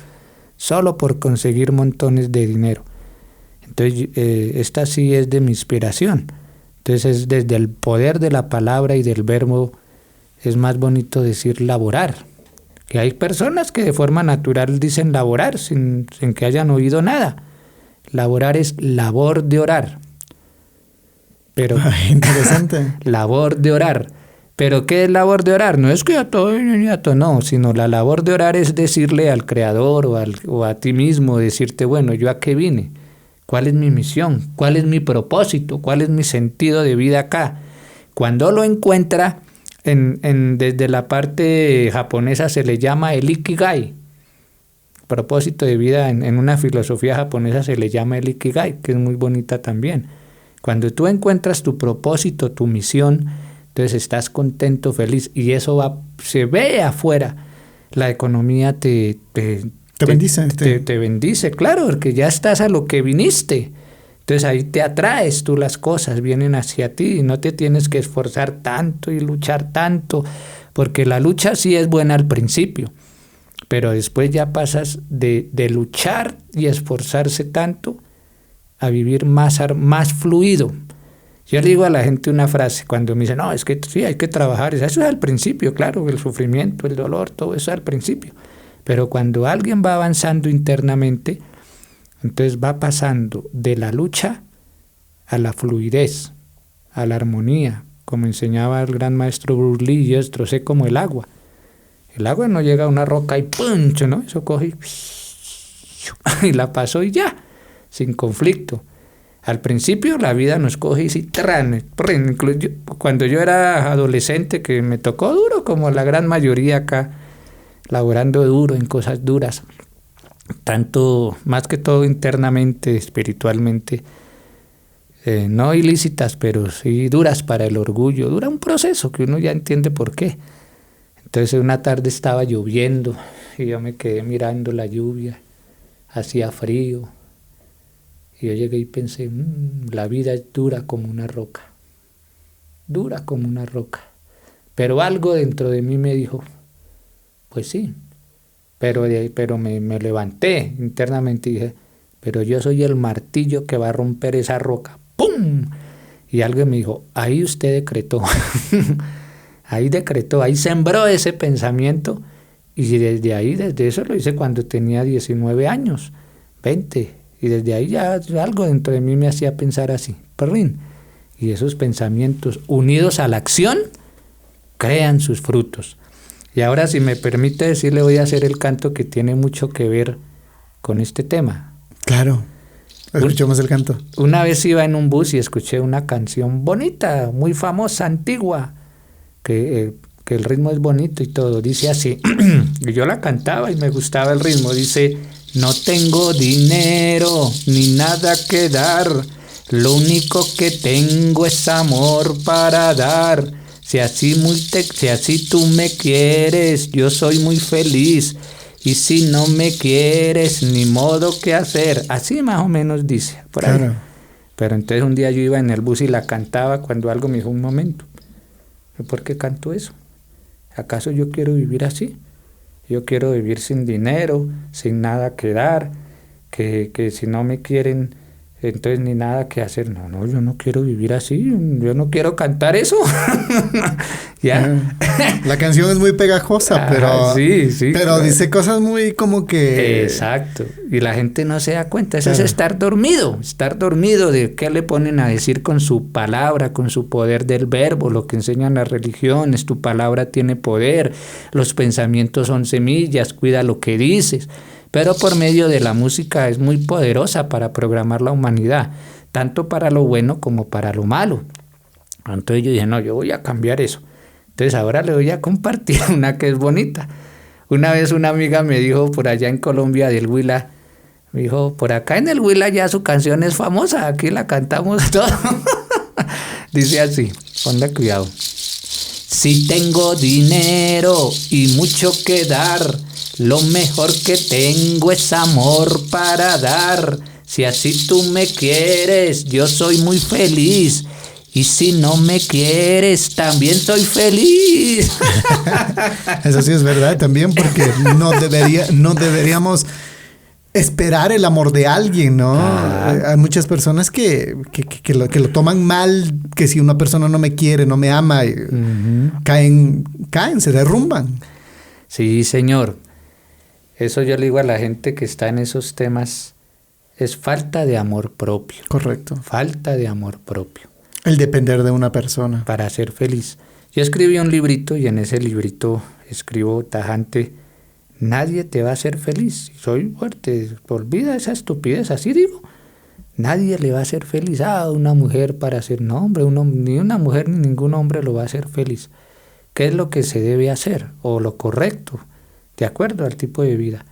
solo por conseguir montones de dinero. Entonces, esta sí es de mi inspiración. Entonces, es desde el poder de la palabra y del verbo, es más bonito decir laborar. Que hay personas que de forma natural dicen laborar sin que hayan oído nada. Laborar es labor de orar. Pero interesante. Labor de orar. ¿Pero qué es labor de orar? No es que no, sino la labor de orar es decirle al Creador o a ti mismo, decirte, bueno, ¿yo a qué vine? ¿Cuál es mi misión? ¿Cuál es mi propósito? ¿Cuál es mi sentido de vida acá? Cuando lo encuentra, desde la parte japonesa se le llama el Ikigai. Propósito de vida en una filosofía japonesa se le llama el Ikigai, que es muy bonita también. Cuando tú encuentras tu propósito, tu misión, entonces estás contento, feliz, y eso se ve afuera. La economía te bendice. Te bendice, claro, porque ya estás a lo que viniste. Entonces ahí te atraes tú, las cosas vienen hacia ti y no te tienes que esforzar tanto y luchar tanto, porque la lucha sí es buena al principio, pero después ya pasas de luchar y esforzarse tanto a vivir más fluido. Yo le digo a la gente una frase cuando me dicen, no, es que sí, hay que trabajar. Eso es al principio, claro, el sufrimiento, el dolor, todo eso es al principio. Pero cuando alguien va avanzando internamente, entonces va pasando de la lucha a la fluidez, a la armonía, como enseñaba el gran maestro Bruce Lee, yo destrocé como el agua. El agua no llega a una roca y ¡punch!, ¿no? Eso coge y la pasó y ya, sin conflicto. Al principio la vida nos coge y sí, cuando yo era adolescente, que me tocó duro, como la gran mayoría acá, laborando duro en cosas duras, tanto, más que todo internamente, espiritualmente, no ilícitas, pero sí duras para el orgullo, dura un proceso que uno ya entiende por qué. Entonces una tarde estaba lloviendo y yo me quedé mirando la lluvia, hacía frío. Y yo llegué y pensé, la vida es dura como una roca. Pero algo dentro de mí me dijo, pues sí. Pero me levanté internamente y dije, pero yo soy el martillo que va a romper esa roca. ¡Pum! Y algo me dijo, ahí usted decretó. Ahí sembró ese pensamiento. Y desde eso lo hice cuando tenía 19 años, 20. Y desde ahí ya algo dentro de mí me hacía pensar así. Y esos pensamientos unidos a la acción crean sus frutos. Y ahora, si me permite decirle, voy a hacer el canto que tiene mucho que ver con este tema. Claro, escuchemos el canto. Una vez iba en un bus y escuché una canción bonita, muy famosa, antigua, que el ritmo es bonito y todo. Dice así, y yo la cantaba y me gustaba el ritmo. Dice, no tengo dinero ni nada que dar, lo único que tengo es amor para dar. Si así tú me quieres, yo soy muy feliz. Y si no me quieres, ni modo que hacer. Así más o menos dice, por ahí. Claro. Pero entonces un día yo iba en el bus y la cantaba cuando algo me dijo, un momento, ¿por qué canto eso? ¿Acaso yo quiero vivir así? Yo quiero vivir sin dinero, sin nada que dar, que si no me quieren, entonces ni nada que hacer. No, yo no quiero vivir así, yo no quiero cantar eso. ¿Ya? La canción es muy pegajosa, pero, sí, pero dice cosas muy como que... Exacto, y la gente no se da cuenta, eso es estar dormido de qué le ponen a decir con su palabra, con su poder del verbo, lo que enseñan las religiones, tu palabra tiene poder, los pensamientos son semillas, cuida lo que dices. Pero por medio de la música es muy poderosa para programar la humanidad, tanto para lo bueno como para lo malo. Entonces yo dije, no, yo voy a cambiar eso. Entonces ahora le voy a compartir una que es bonita. Una vez una amiga me dijo por allá en Colombia del Huila, me dijo, por acá en el Huila ya su canción es famosa, aquí la cantamos todo. Dice así, ponle cuidado. Si tengo dinero y mucho que dar, lo mejor que tengo es amor para dar. Si así tú me quieres, yo soy muy feliz. Y si no me quieres, también soy feliz. Eso sí es verdad también, porque no deberíamos esperar el amor de alguien, ¿no? Hay muchas personas que lo toman mal, que si una persona no me quiere, no me ama, caen, se derrumban. Sí, señor. Eso yo le digo a la gente que está en esos temas, es falta de amor propio. Correcto. Falta de amor propio. El depender de una persona. Para ser feliz. Yo escribí un librito y en ese librito escribo tajante, nadie te va a hacer feliz. Soy fuerte, olvida esa estupidez, así digo. Nadie le va a hacer feliz a una mujer para ser, no hombre, ni una mujer ni ningún hombre lo va a hacer feliz. ¿Qué es lo que se debe hacer? O lo correcto, de acuerdo al tipo de vida.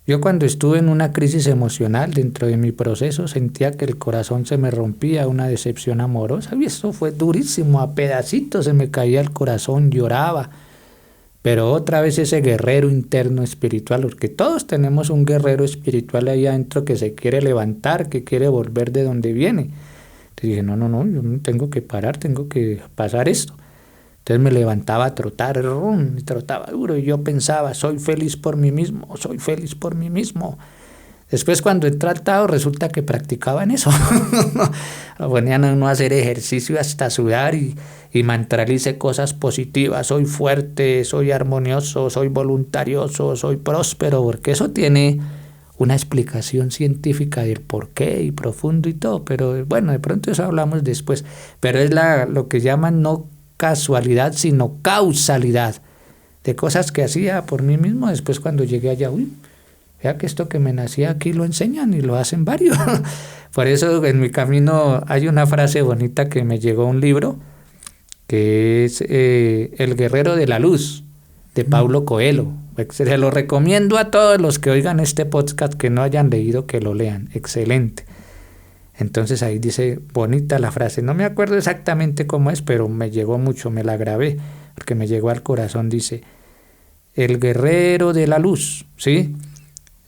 Yo cuando estuve en una crisis emocional dentro de mi proceso sentía que el corazón se me rompía, una decepción amorosa, y eso fue durísimo, a pedacitos se me caía el corazón, lloraba. Pero otra vez ese guerrero interno espiritual, porque todos tenemos un guerrero espiritual ahí adentro que se quiere levantar, que quiere volver de donde viene. Entonces dije, no, yo tengo que parar, tengo que pasar esto. Entonces me levantaba a trotar, y trotaba duro, y yo pensaba, soy feliz por mí mismo, soy feliz por mí mismo. Después cuando he tratado resulta que practicaban eso. Lo ponían a uno a hacer ejercicio hasta sudar y mantralice cosas positivas, soy fuerte, soy armonioso, soy voluntarioso, soy próspero, porque eso tiene una explicación científica del por qué y profundo y todo, pero bueno, de pronto eso hablamos después. Pero es lo que llaman no casualidad, sino causalidad de cosas que hacía por mí mismo. Después cuando llegué allá, vea que esto que me nacía aquí lo enseñan y lo hacen varios. Por eso en mi camino hay una frase bonita que me llegó a un libro, que es El Guerrero de la Luz, de Paulo Coelho. Se lo recomiendo a todos los que oigan este podcast que no hayan leído, que lo lean. Excelente. Entonces ahí dice, bonita la frase, no me acuerdo exactamente cómo es, pero me llegó mucho, me la grabé, porque me llegó al corazón, dice, el guerrero de la luz, ¿sí?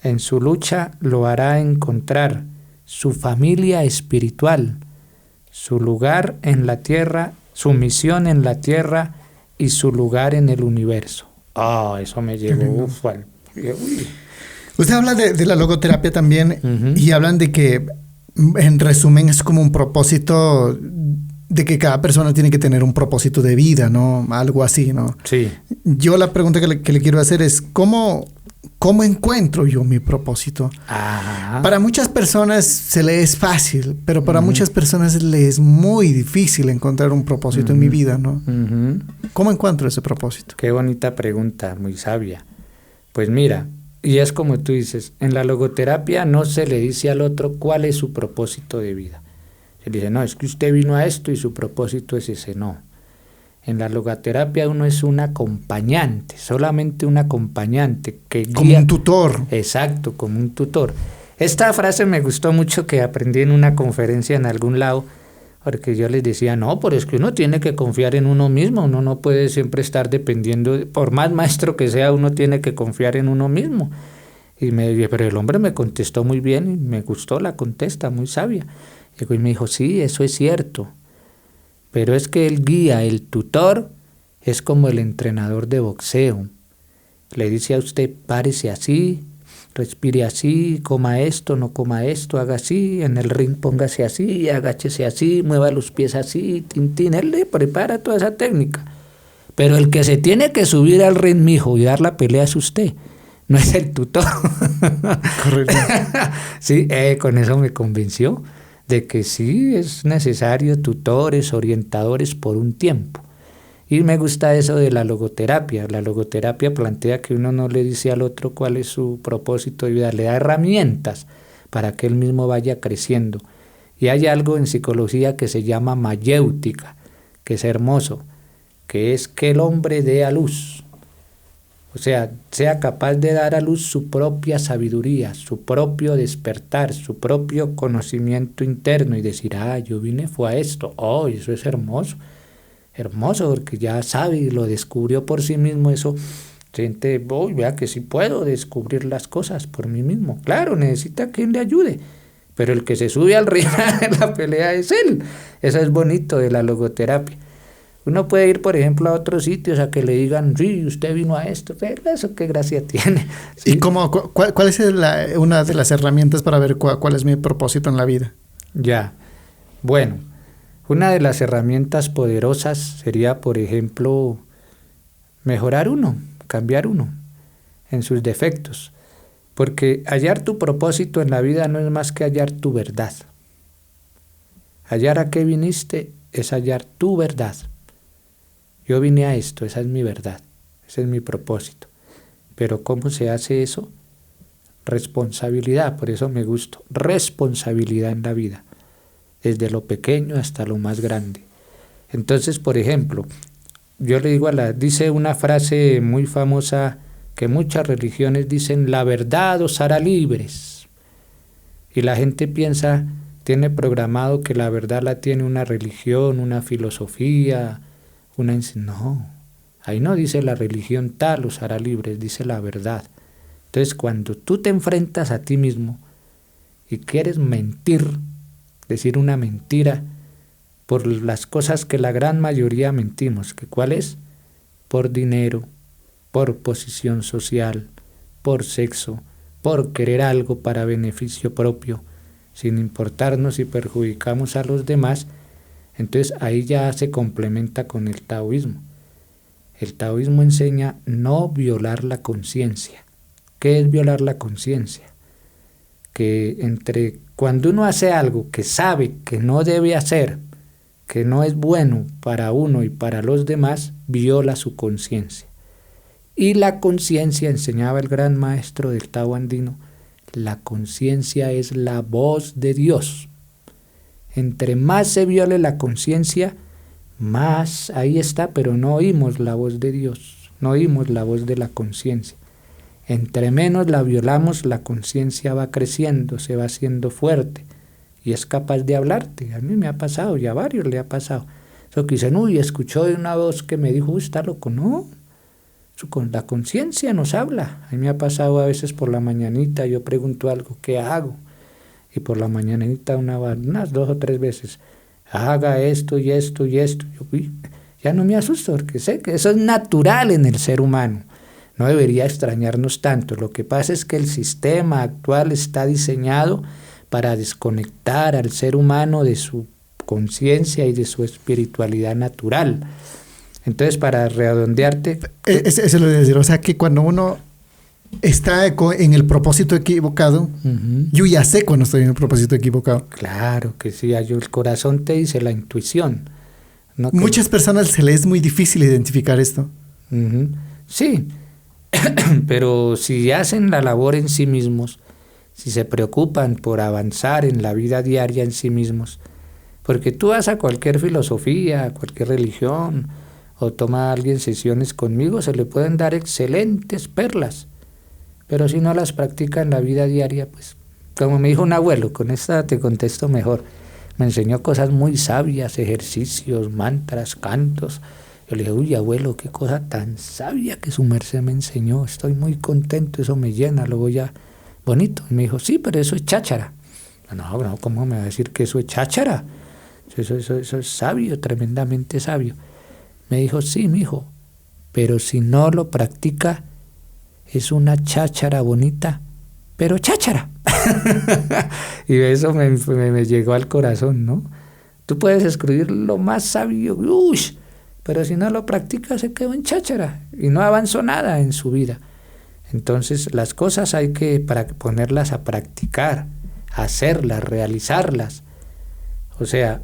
En su lucha lo hará encontrar su familia espiritual, su lugar en la tierra, su misión en la tierra y su lugar en el universo. Eso me llegó, Usted habla de la logoterapia también, y hablan de que, en resumen, es como un propósito de que cada persona tiene que tener un propósito de vida, ¿no? Algo así, ¿no? Sí. Yo la pregunta que le quiero hacer es, ¿cómo encuentro yo mi propósito? Ajá. Para muchas personas se le es fácil, pero para muchas personas le es muy difícil encontrar un propósito en mi vida, ¿no? ¿Cómo encuentro ese propósito? Qué bonita pregunta, muy sabia. Pues mira, y es como tú dices, en la logoterapia no se le dice al otro cuál es su propósito de vida. Se le dice, no, es que usted vino a esto y su propósito es ese. No. En la logoterapia uno es un acompañante, solamente un acompañante que guía. Como un tutor. Exacto, como un tutor. Esta frase me gustó mucho, que aprendí en una conferencia en algún lado, porque yo les decía, no, pero es que uno tiene que confiar en uno mismo, uno no puede siempre estar dependiendo, por más maestro que sea, uno tiene que confiar en uno mismo. Pero el hombre me contestó muy bien y me gustó la contesta, muy sabia. Y me dijo, sí, eso es cierto, pero es que el guía, el tutor, es como el entrenador de boxeo. Le dice a usted, párese así, respire así, coma esto, no coma esto, haga así, en el ring póngase así, agáchese así, mueva los pies así, tintín, él le prepara toda esa técnica. Pero el que se tiene que subir al ring, mijo, y dar la pelea es usted, no es el tutor. Correcto. Sí, con eso me convenció de que sí es necesario tutores, orientadores por un tiempo. Y me gusta eso de la logoterapia. La logoterapia plantea que uno no le dice al otro cuál es su propósito de vida, le da herramientas para que él mismo vaya creciendo. Y hay algo en psicología que se llama mayéutica, que es hermoso, que es que el hombre dé a luz. O sea, sea capaz de dar a luz su propia sabiduría, su propio despertar, su propio conocimiento interno y decir, yo vine fue a esto, eso es hermoso, hermoso porque ya sabe y lo descubrió por sí mismo, eso siente, vea que sí puedo descubrir las cosas por mí mismo. Claro, necesita quien le ayude, pero el que se sube al ring de la pelea es él. Eso es bonito de la logoterapia. Uno puede ir, por ejemplo, a otros sitios a que le digan, sí, usted vino a esto, pero eso qué gracia tiene. ¿Sí? ¿Y cuál es una de las herramientas para ver cuál es mi propósito en la vida? Ya, bueno, una de las herramientas poderosas sería, por ejemplo, mejorar uno, cambiar uno en sus defectos. Porque hallar tu propósito en la vida no es más que hallar tu verdad. Hallar a qué viniste es hallar tu verdad. Yo vine a esto, esa es mi verdad, ese es mi propósito. Pero ¿cómo se hace eso? Responsabilidad, por eso me gusta. Responsabilidad en la vida, desde lo pequeño hasta lo más grande. Entonces, por ejemplo, yo le digo dice una frase muy famosa que muchas religiones dicen, la verdad os hará libres. Y la gente piensa, tiene programado que la verdad la tiene una religión, una filosofía, no, ahí no dice la religión tal os hará libres, dice la verdad. Entonces cuando tú te enfrentas a ti mismo y quieres mentir, decir una mentira por las cosas que la gran mayoría mentimos, que ¿cuál es? Por dinero, por posición social, por sexo, por querer algo para beneficio propio, sin importarnos si perjudicamos a los demás. Entonces ahí ya se complementa con el taoísmo. El taoísmo enseña no violar la conciencia. ¿Qué es violar la conciencia? Que cuando uno hace algo que sabe que no debe hacer, que no es bueno para uno y para los demás, viola su conciencia. Y la conciencia, enseñaba el gran maestro del Tao andino, la conciencia es la voz de Dios. Entre más se viole la conciencia, más ahí está, pero no oímos la voz de Dios, no oímos la voz de la conciencia. Entre menos la violamos, la conciencia va creciendo, se va haciendo fuerte y es capaz de hablarte. A mí me ha pasado, y a varios le ha pasado. Eso que dicen, escuchó una voz que me dijo, está loco. No, la conciencia nos habla. A mí me ha pasado a veces por la mañanita, yo pregunto algo, ¿qué hago? Y por la mañanita unas 2 o 3 veces, haga esto y esto y esto. Yo ya no me asusto porque sé que eso es natural en el ser humano. No debería extrañarnos tanto. Lo que pasa es que el sistema actual está diseñado para desconectar al ser humano de su conciencia y de su espiritualidad natural. Entonces, para redondearte... Eso lo voy a decir, o sea que cuando uno está en el propósito equivocado, yo ya sé cuando estoy en el propósito equivocado. Claro que sí, el corazón te dice, la intuición. No Muchas personas se les es muy difícil identificar esto. Sí, pero si hacen la labor en sí mismos, si se preocupan por avanzar en la vida diaria en sí mismos, porque tú vas a cualquier filosofía, a cualquier religión, o toma a alguien sesiones conmigo, se le pueden dar excelentes perlas. Pero si no las practica en la vida diaria, pues, como me dijo un abuelo, con esta te contesto mejor, me enseñó cosas muy sabias, ejercicios, mantras, cantos. Yo le dije, abuelo, qué cosa tan sabia que su merced me enseñó, estoy muy contento, eso me llena, lo voy a... bonito. Y me dijo, sí, pero eso es cháchara. No, ¿cómo me va a decir que eso es cháchara? Eso es sabio, tremendamente sabio. Me dijo, sí, mijo, pero si no lo practica, es una cháchara bonita, pero cháchara. Y eso me llegó al corazón, ¿no? Tú puedes escribir lo más sabio, pero si no lo practica se quedó en cháchara y no avanzó nada en su vida. Entonces las cosas hay que ponerlas a practicar, hacerlas, realizarlas. O sea,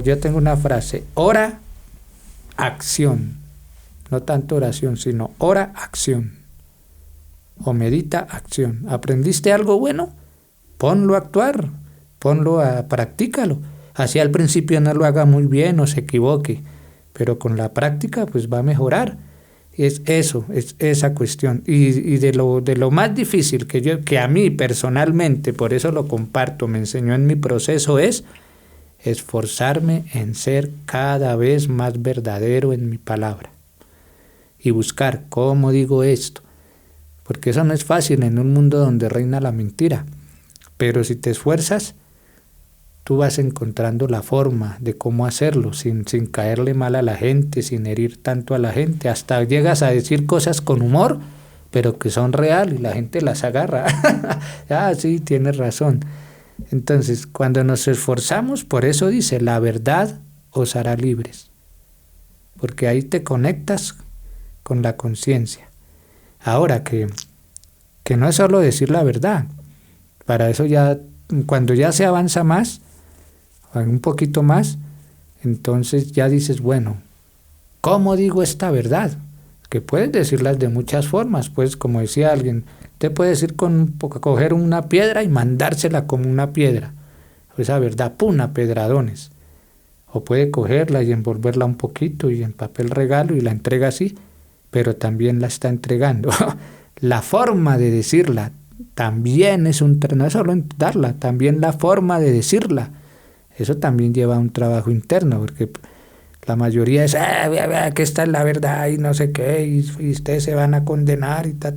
yo tengo una frase, ora, acción. No tanto oración, sino ora, acción. O medita, acción. ¿Aprendiste algo bueno? Ponlo a actuar, practícalo. Así al principio no lo haga muy bien o se equivoque, pero con la práctica pues va a mejorar. Es eso, es esa cuestión. Y de lo más difícil que a mí personalmente, por eso lo comparto, me enseñó en mi proceso, es esforzarme en ser cada vez más verdadero en mi palabra y buscar cómo digo esto, porque eso no es fácil en un mundo donde reina la mentira, pero si te esfuerzas, tú vas encontrando la forma de cómo hacerlo sin caerle mal a la gente, sin herir tanto a la gente, hasta llegas a decir cosas con humor, pero que son real y la gente las agarra. Ah, sí, tienes razón. Entonces, cuando nos esforzamos, por eso dice, la verdad os hará libres, porque ahí te conectas con la conciencia. Ahora que no es solo decir la verdad, para eso ya, cuando ya se avanza más, un poquito más, entonces ya dices, bueno, ¿cómo digo esta verdad? Que puedes decirlas de muchas formas, pues como decía alguien, te puedes ir coger una piedra y mandársela como una piedra, esa verdad, ¡pum!, a pedradones. O puede cogerla y envolverla un poquito y en papel regalo y la entrega así, pero también la está entregando. La forma de decirla también es no es solo darla, también la forma de decirla. Eso también lleva un trabajo interno, porque la mayoría es, que esta es la verdad y no sé qué, y ustedes se van a condenar y ta.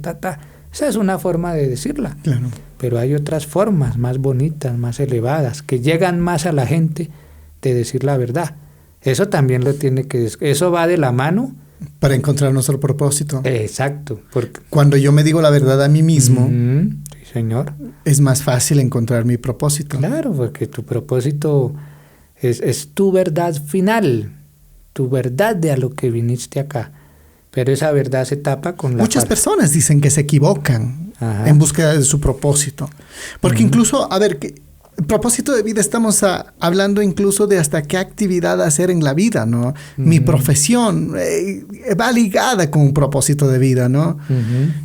Esa es una forma de decirla. Claro. Pero hay otras formas más bonitas, más elevadas, que llegan más a la gente de decir la verdad. Eso también eso va de la mano. Para encontrar nuestro propósito. Exacto. Cuando yo me digo la verdad a mí mismo, sí, señor, es más fácil encontrar mi propósito. Claro, porque tu propósito es tu verdad final, tu verdad de a lo que viniste acá. Pero esa verdad se tapa con la... Muchas personas dicen que se equivocan en búsqueda de su propósito. Porque incluso, a ver, el propósito de vida estamos hablando incluso de hasta qué actividad hacer en la vida, ¿no? Mi profesión va ligada con un propósito de vida, ¿no?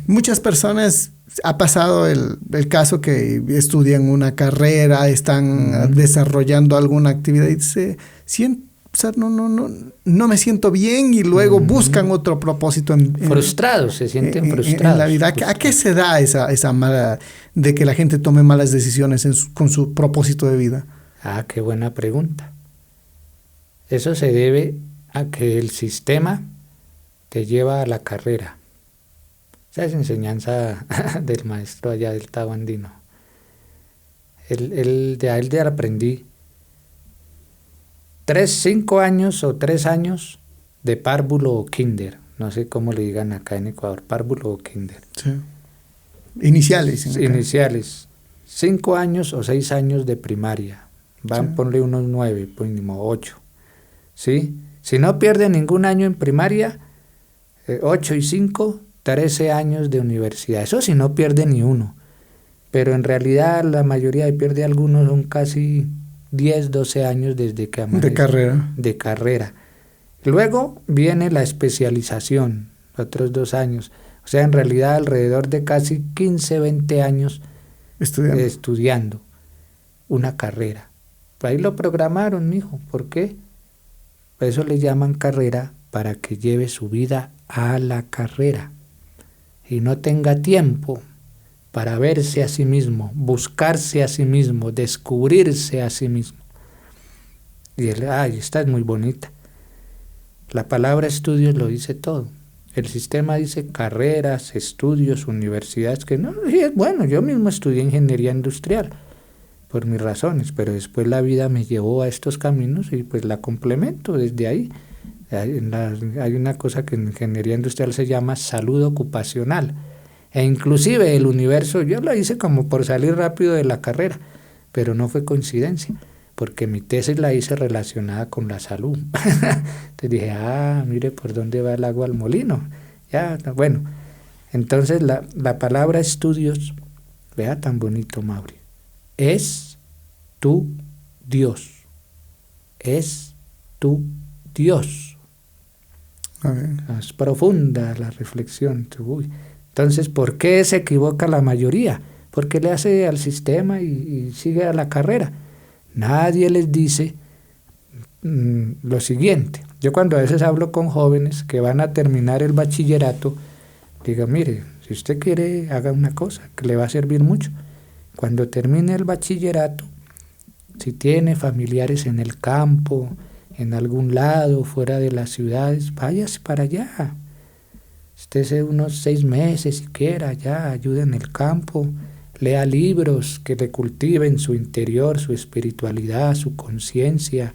Muchas personas... Ha pasado el caso que estudian una carrera, están desarrollando alguna actividad y se sienten, o sea, no me siento bien, y luego buscan otro propósito. Frustrados, se sienten frustrados. En la vida. ¿A qué se da esa mala, de que la gente tome malas decisiones con su propósito de vida? Ah, qué buena pregunta. Eso se debe a que el sistema te lleva a la carrera. Esa es enseñanza del maestro allá del Tao andino. De él aprendí 5 años o 3 años de párvulo o kinder. No sé cómo le digan acá en Ecuador, párvulo o kinder. Sí. Iniciales. Iniciales. 5 años o 6 años de primaria. Ponle unos 9, pues 8. ¿Sí? Si no pierde ningún año en primaria, 8 y 5... 13 años de universidad, eso sí no pierde ni uno, pero en realidad la mayoría pierde algunos, son casi 10, 12 años desde que amanece. De carrera. Luego viene la especialización, otros 2 años, o sea, en realidad alrededor de casi 15, 20 años estudiando una carrera. Ahí lo programaron, mijo, ¿por qué? Por eso le llaman carrera, para que lleve su vida a la carrera y no tenga tiempo para verse a sí mismo, buscarse a sí mismo, descubrirse a sí mismo. Y esta es muy bonita. La palabra estudios lo dice todo. El sistema dice carreras, estudios, universidades, que no, sí es bueno. Yo mismo estudié ingeniería industrial por mis razones, pero después la vida me llevó a estos caminos y pues la complemento desde ahí. Hay una cosa que en ingeniería industrial se llama salud ocupacional, e inclusive el universo, yo lo hice como por salir rápido de la carrera, pero no fue coincidencia, porque mi tesis la hice relacionada con la salud. Entonces dije, mire por dónde va el agua al molino. Ya, bueno, entonces la palabra estudios, vea tan bonito, Mauri, es tu Dios, es tu Dios. Es profunda la reflexión. Entonces, ¿por qué se equivoca la mayoría? Porque le hace al sistema y sigue a la carrera. Nadie les dice lo siguiente. Yo cuando a veces hablo con jóvenes que van a terminar el bachillerato, digo, mire, si usted quiere, haga una cosa que le va a servir mucho. Cuando termine el bachillerato, si tiene familiares en el campo, en algún lado, fuera de las ciudades, váyase para allá. Estése unos 6 meses siquiera allá, ayude en el campo, lea libros que le cultiven su interior, su espiritualidad, su conciencia,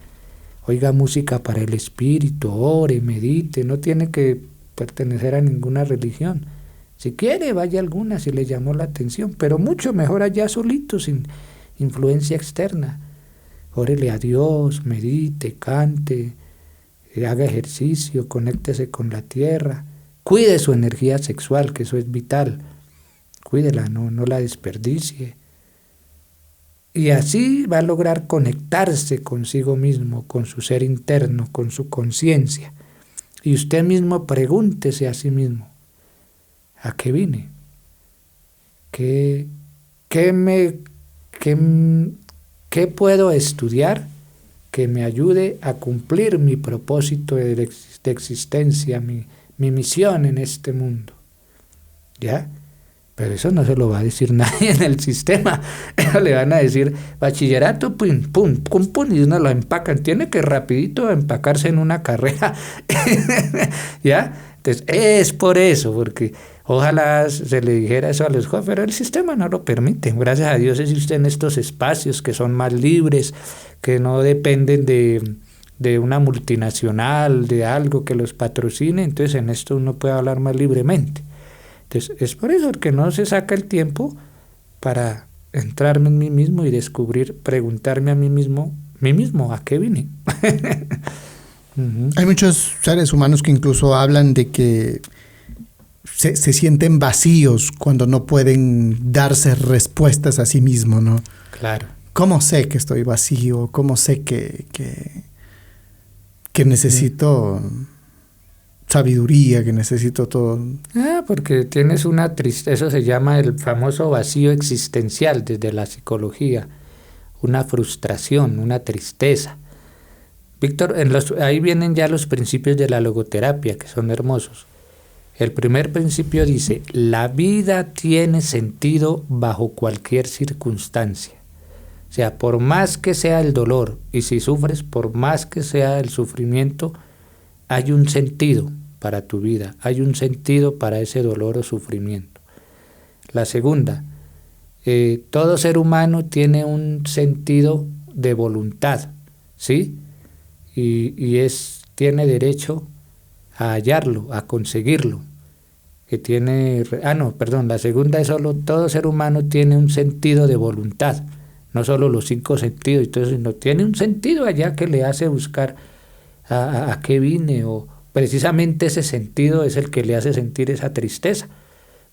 oiga música para el espíritu, ore, medite, no tiene que pertenecer a ninguna religión. Si quiere, vaya a alguna si le llamó la atención, pero mucho mejor allá solito, sin influencia externa. Órele a Dios, medite, cante, haga ejercicio, conéctese con la tierra, cuide su energía sexual, que eso es vital, cuídela, no la desperdicie. Y así va a lograr conectarse consigo mismo, con su ser interno, con su conciencia. Y usted mismo pregúntese a sí mismo, ¿a qué vine? ¿Qué puedo estudiar que me ayude a cumplir mi propósito de existencia, mi misión en este mundo? ¿Ya? Pero eso no se lo va a decir nadie en el sistema. Le van a decir bachillerato, pum, pum, pum, pum, y uno lo empacan. Tiene que rapidito empacarse en una carrera. ¿Ya? Entonces, es por eso, porque ojalá se le dijera eso a los jóvenes, pero el sistema no lo permite. Gracias a Dios existen estos espacios que son más libres, que no dependen de una multinacional, de algo que los patrocine. Entonces en esto uno puede hablar más libremente. Entonces es por eso que no se saca el tiempo para entrarme en mí mismo y descubrir, preguntarme a mí mismo, ¿a qué vine? Hay muchos seres humanos que incluso hablan de que se sienten vacíos cuando no pueden darse respuestas a sí mismos, ¿no? Claro. ¿Cómo sé que estoy vacío? ¿Cómo sé que necesito sabiduría, que necesito todo? Porque tienes una tristeza, eso se llama el famoso vacío existencial desde la psicología, una frustración, una tristeza. Víctor, ahí vienen ya los principios de la logoterapia, que son hermosos. El primer principio dice, la vida tiene sentido bajo cualquier circunstancia. O sea, por más que sea el dolor, y si sufres, por más que sea el sufrimiento, hay un sentido para tu vida, hay un sentido para ese dolor o sufrimiento. La segunda, todo ser humano tiene un sentido de voluntad, ¿sí? Y tiene derecho a hallarlo, a conseguirlo. La segunda es solo todo ser humano tiene un sentido de voluntad, no solo los 5 sentidos, sino tiene un sentido allá que le hace buscar a qué vine, o precisamente ese sentido es el que le hace sentir esa tristeza,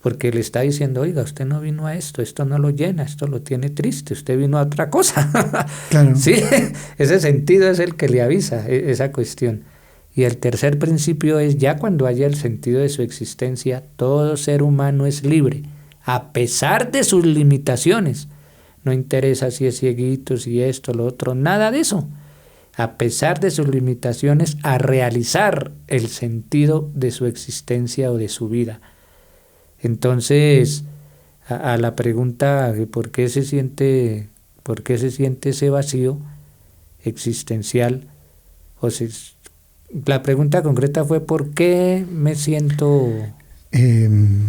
porque le está diciendo, oiga, usted no vino a esto no lo llena, esto lo tiene triste, usted vino a otra cosa. Claro. Sí, ese sentido es el que le avisa esa cuestión. Y el tercer principio es, ya cuando haya el sentido de su existencia, todo ser humano es libre, a pesar de sus limitaciones. No interesa si es cieguito, si esto, lo otro, nada de eso. A pesar de sus limitaciones, a realizar el sentido de su existencia o de su vida. Entonces, a la pregunta de por qué se siente ese vacío existencial, la pregunta concreta fue ¿por qué me siento en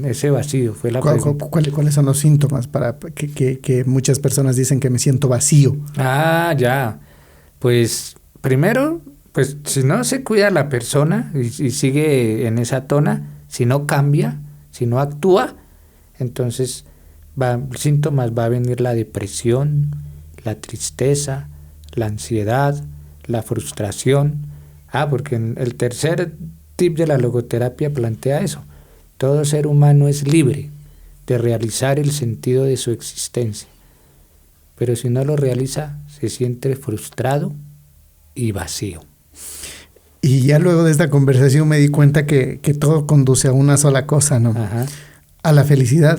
ese vacío? Fue la pregunta. ¿Cuáles son los síntomas para que muchas personas dicen que me siento vacío? Ya. Pues primero, pues si no se cuida la persona y sigue en esa tona, si no cambia, si no actúa, entonces síntomas va a venir la depresión, la tristeza, la ansiedad, la frustración. Porque el tercer tip de la logoterapia plantea eso. Todo ser humano es libre de realizar el sentido de su existencia, pero si no lo realiza, se siente frustrado y vacío. Y ya luego de esta conversación me di cuenta que todo conduce a una sola cosa, ¿no? Ajá. A la felicidad,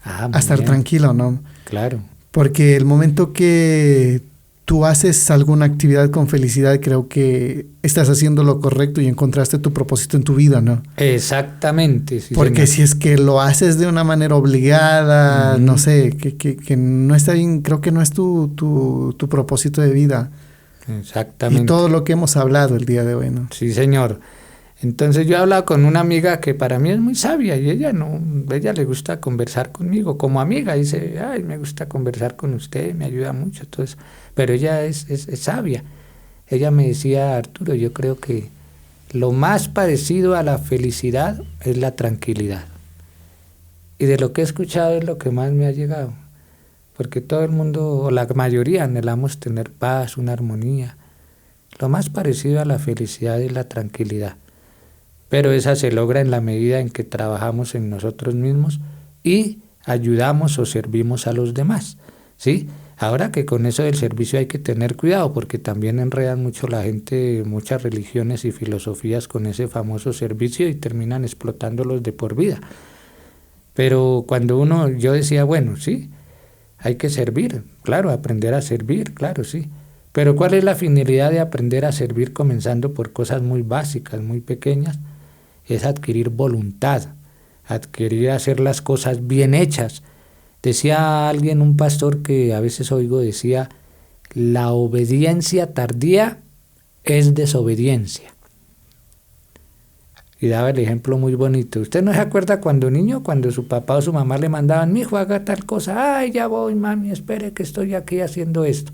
a estar tranquilo, ¿no? Claro. Porque el momento que tú haces alguna actividad con felicidad, creo que estás haciendo lo correcto y encontraste tu propósito en tu vida, ¿no? Exactamente. Sí, porque señor. si es que lo haces de una manera obligada, no sé, que no está bien, creo que no es tu propósito de vida. Exactamente. Y todo lo que hemos hablado el día de hoy, ¿no? Sí, señor. Entonces yo he hablado con una amiga que para mí es muy sabia y ella le gusta conversar conmigo como amiga. Dice, ay, me gusta conversar con usted, me ayuda mucho, todo eso. Pero ella es sabia. Ella me decía, Arturo, yo creo que lo más parecido a la felicidad es la tranquilidad. Y de lo que he escuchado es lo que más me ha llegado. Porque todo el mundo, o la mayoría, anhelamos tener paz, una armonía. Lo más parecido a la felicidad es la tranquilidad. Pero esa se logra en la medida en que trabajamos en nosotros mismos y ayudamos o servimos a los demás, ¿sí? Ahora que con eso del servicio hay que tener cuidado porque también enredan mucho la gente, muchas religiones y filosofías con ese famoso servicio y terminan explotándolos de por vida. Pero cuando yo decía, bueno, sí, hay que servir, claro, aprender a servir, claro, sí. Pero ¿cuál es la finalidad de aprender a servir comenzando por cosas muy básicas, muy pequeñas? Es adquirir voluntad, adquirir hacer las cosas bien hechas. Decía alguien, un pastor que a veces oigo, decía, la obediencia tardía es desobediencia. Y daba el ejemplo muy bonito. ¿Usted no se acuerda cuando niño, cuando su papá o su mamá le mandaban, mijo, haga tal cosa? Ay, ya voy, mami, espere que estoy aquí haciendo esto.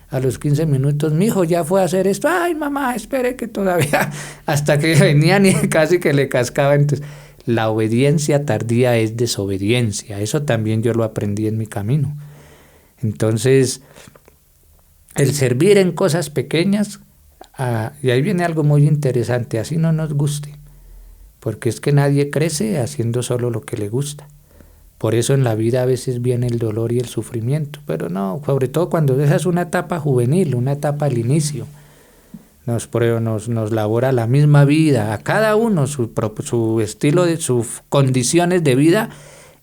A los 15 minutos, mijo, ya fue a hacer esto. Ay, mamá, espere que todavía, hasta que venían y casi que le cascaba. Entonces, la obediencia tardía es desobediencia. Eso también yo lo aprendí en mi camino. Entonces, el servir en cosas pequeñas, y ahí viene algo muy interesante, así no nos guste, porque es que nadie crece haciendo solo lo que le gusta. Por eso en la vida a veces viene el dolor y el sufrimiento, pero no, sobre todo cuando esa es una etapa juvenil, una etapa al inicio. Nos labora la misma vida, a cada uno su estilo, sus condiciones de vida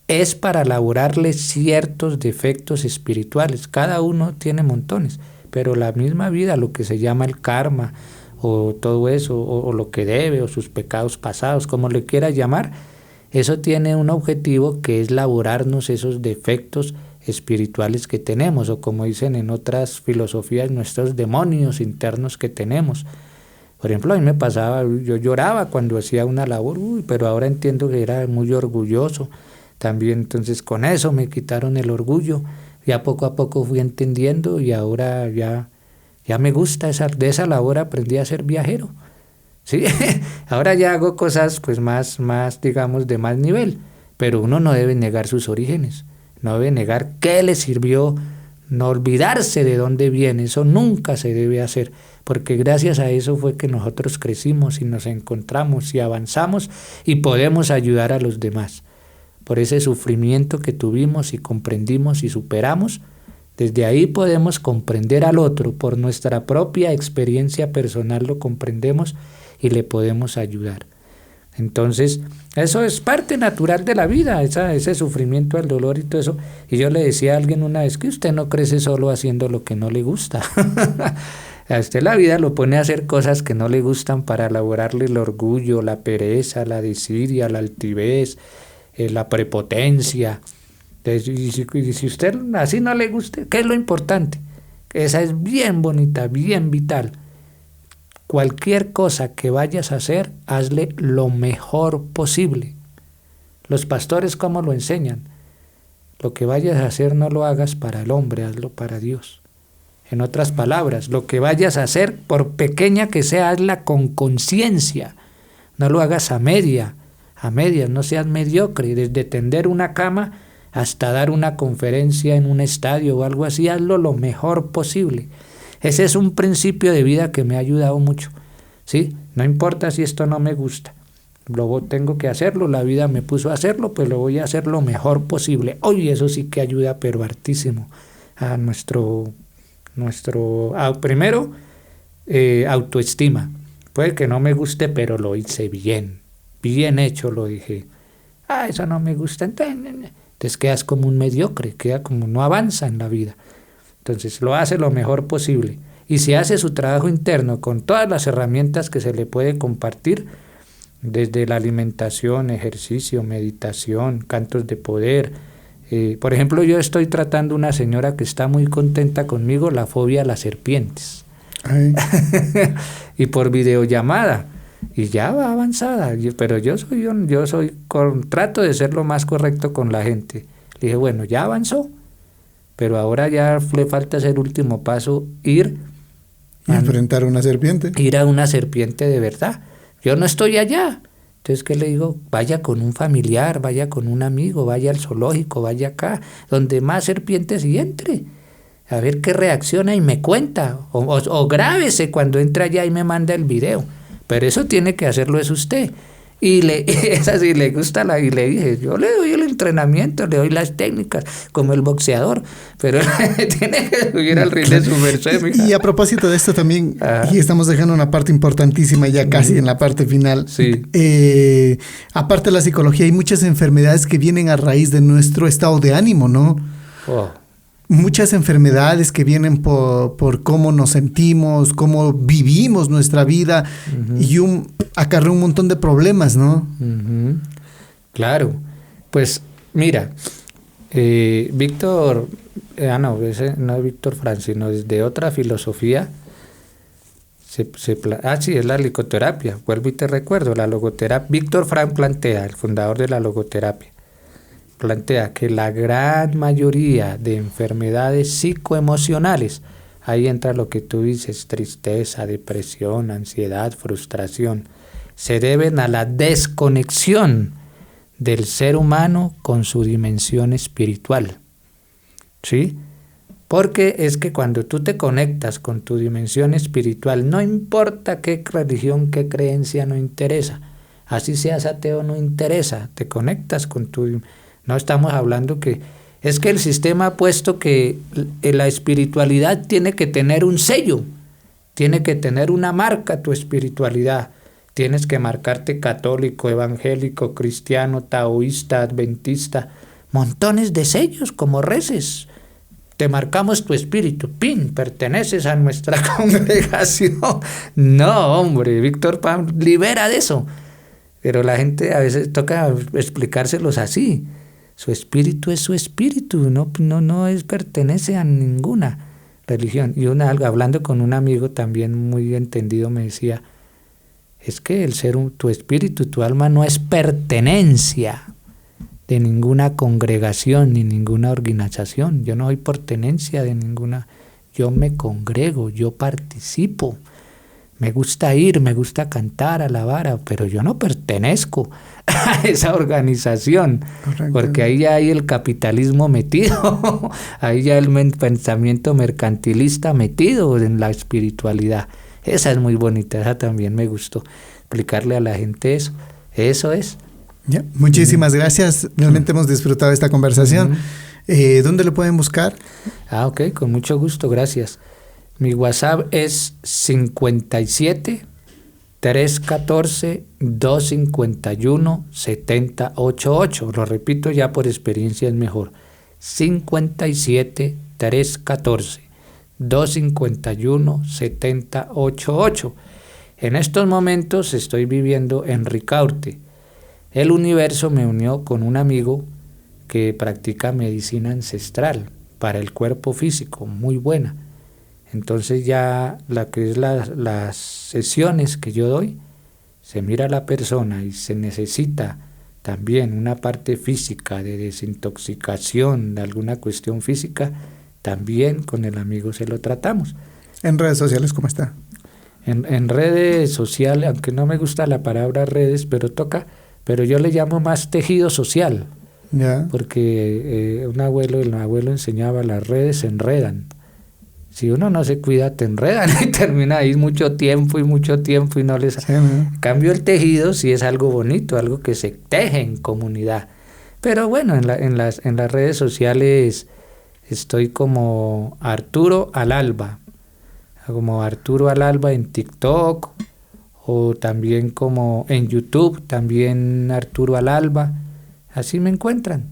es para laborarle ciertos defectos espirituales. Cada uno tiene montones, pero la misma vida, lo que se llama el karma, o todo eso, o lo que debe, o sus pecados pasados, como le quiera llamar, eso tiene un objetivo que es laborarnos esos defectos espirituales que tenemos, o como dicen en otras filosofías, nuestros demonios internos que tenemos. Por ejemplo, a mí me pasaba, yo lloraba cuando hacía una labor, pero ahora entiendo que era muy orgulloso también, entonces con eso me quitaron el orgullo, ya poco a poco fui entendiendo y ahora ya me gusta, de esa labor aprendí a ser viajero. Sí, ahora ya hago cosas pues más digamos de más nivel, pero uno no debe negar sus orígenes, no debe negar qué le sirvió, no olvidarse de dónde viene, eso nunca se debe hacer, porque gracias a eso fue que nosotros crecimos y nos encontramos y avanzamos y podemos ayudar a los demás. Por ese sufrimiento que tuvimos y comprendimos y superamos, desde ahí podemos comprender al otro, por nuestra propia experiencia personal lo comprendemos y le podemos ayudar. Entonces, eso es parte natural de la vida, ese sufrimiento, el dolor y todo eso. Y yo le decía a alguien una vez que usted no crece solo haciendo lo que no le gusta. A usted la vida lo pone a hacer cosas que no le gustan para elaborarle el orgullo, la pereza, la desidia, la altivez, la prepotencia. Y si usted así no le gusta, ¿qué es lo importante? Esa es bien bonita, bien vital. Cualquier cosa que vayas a hacer, hazle lo mejor posible. Los pastores, ¿cómo lo enseñan? Lo que vayas a hacer no lo hagas para el hombre, hazlo para Dios. En otras palabras, lo que vayas a hacer, por pequeña que sea, hazla con conciencia. No lo hagas a medias, no seas mediocre. Desde tender una cama hasta dar una conferencia en un estadio o algo así, hazlo lo mejor posible. Ese es un principio de vida que me ha ayudado mucho, ¿sí? No importa si esto no me gusta, tengo que hacerlo, la vida me puso a hacerlo, pues lo voy a hacer lo mejor posible. Oye, eso sí que ayuda, pero hartísimo, a primero, autoestima. Puede que no me guste, pero lo hice bien hecho, lo dije. Eso no me gusta, entonces quedas como un mediocre, queda como no avanza en la vida. Entonces lo hace lo mejor posible. Y si hace su trabajo interno con todas las herramientas que se le puede compartir, desde la alimentación, ejercicio, meditación, cantos de poder. Por ejemplo, yo estoy tratando una señora que está muy contenta conmigo, la fobia a las serpientes. Y por videollamada. Y ya va avanzada. Pero yo trato de ser lo más correcto con la gente. Le dije, bueno, ya avanzó. Pero ahora ya le falta hacer último paso, ir a enfrentar a una serpiente. Ir a una serpiente de verdad. Yo no estoy allá. Entonces, ¿qué le digo? Vaya con un familiar, vaya con un amigo, vaya al zoológico, vaya acá, donde más serpientes y entre. A ver qué reacciona y me cuenta. O grábese cuando entre allá y me manda el video. Pero eso tiene que hacerlo es usted. Y esa sí le gusta y le dije, yo le doy el entrenamiento, le doy las técnicas, como el boxeador, pero tiene que subir al ring de su merced. Y a propósito de esto también, y estamos dejando una parte importantísima ya casi en la parte final. Sí. Aparte de la psicología, hay muchas enfermedades que vienen a raíz de nuestro estado de ánimo, ¿no? Muchas enfermedades que vienen por cómo nos sentimos, cómo vivimos nuestra vida, y acarrea un montón de problemas, ¿no? Claro. Pues mira, Víctor, ese no es Víctor Franz, sino es de otra filosofía. Sí, es la licoterapia. Vuelvo y te recuerdo, la logoterapia. Víctor Franz plantea, el fundador de la logoterapia, plantea que la gran mayoría de enfermedades psicoemocionales, ahí entra lo que tú dices, tristeza, depresión, ansiedad, frustración, se deben a la desconexión del ser humano con su dimensión espiritual. ¿Sí? Porque es que cuando tú te conectas con tu dimensión espiritual, no importa qué religión, qué creencia, no interesa. Así seas ateo, no interesa. Te conectas con tu... No estamos hablando que... Es que el sistema ha puesto que la espiritualidad tiene que tener un sello, tiene que tener una marca tu espiritualidad. Tienes que marcarte católico, evangélico, cristiano, taoísta, adventista, montones de sellos como reces. Te marcamos tu espíritu, ¡pin!, perteneces a nuestra congregación. No, hombre, Víctor Pan libera de eso. Pero la gente a veces toca explicárselos así. Su espíritu es su espíritu, no pertenece a ninguna religión. Y hablando con un amigo también muy entendido me decía, es que tu espíritu, tu alma no es pertenencia de ninguna congregación ni ninguna organización. Yo no soy pertenencia de ninguna, yo me congrego, yo participo. Me gusta ir, me gusta cantar, alabar, pero yo no pertenezco a esa organización. Correcto. Porque ahí ya hay el capitalismo metido, ahí ya el pensamiento mercantilista metido en la espiritualidad. Esa es muy bonita, esa también me gustó, explicarle a la gente eso. Eso es. Ya, muchísimas gracias, realmente hemos disfrutado esta conversación. ¿Dónde lo pueden buscar? Ok, con mucho gusto, gracias. Mi WhatsApp es 57 314 251 7088. Lo repito, ya por experiencia es mejor. 57 314 251 7088. En estos momentos estoy viviendo en Ricaurte. El universo me unió con un amigo que practica medicina ancestral para el cuerpo físico, muy buena. Entonces ya las sesiones que yo doy, se mira a la persona y se necesita también una parte física de desintoxicación de alguna cuestión física, también con el amigo se lo tratamos. ¿En redes sociales cómo está? En redes sociales, aunque no me gusta la palabra redes, pero yo le llamo más tejido social. Ya. Porque el abuelo enseñaba, las redes se enredan. Si uno no se cuida, te enredan y termina ahí mucho tiempo y no les... Sí, ¿no? Cambio el tejido sí es algo bonito, algo que se teje en comunidad. Pero bueno, en las redes sociales estoy como Arturo al Alba. Como Arturo al Alba en TikTok, o también como en YouTube, también Arturo al Alba. Así me encuentran.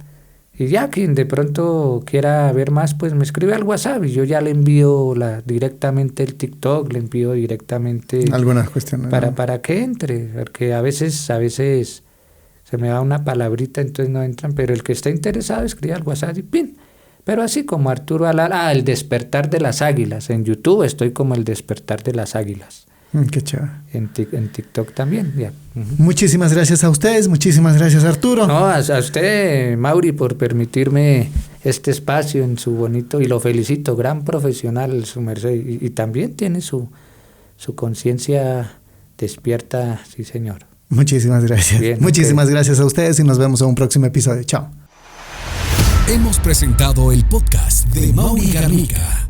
Y ya quien de pronto quiera ver más, pues me escribe al WhatsApp y yo ya le envío directamente el TikTok, le envío directamente algunas cuestiones para que entre, porque a veces se me va una palabrita, entonces no entran, pero el que esté interesado escribe al WhatsApp y ¡pin! Pero así como Arturo Alara, El Despertar de las Águilas, en YouTube estoy como El Despertar de las Águilas. Qué chévere. En TikTok también, ya. Muchísimas gracias a ustedes, muchísimas gracias Arturo. No, a usted, Mauri, por permitirme este espacio en su bonito, y lo felicito, gran profesional su merced, y también tiene su conciencia despierta, sí señor. Muchísimas gracias. Bien, muchísimas gracias a ustedes y nos vemos en un próximo episodio. Chao. Hemos presentado el podcast de Mauri Garnica.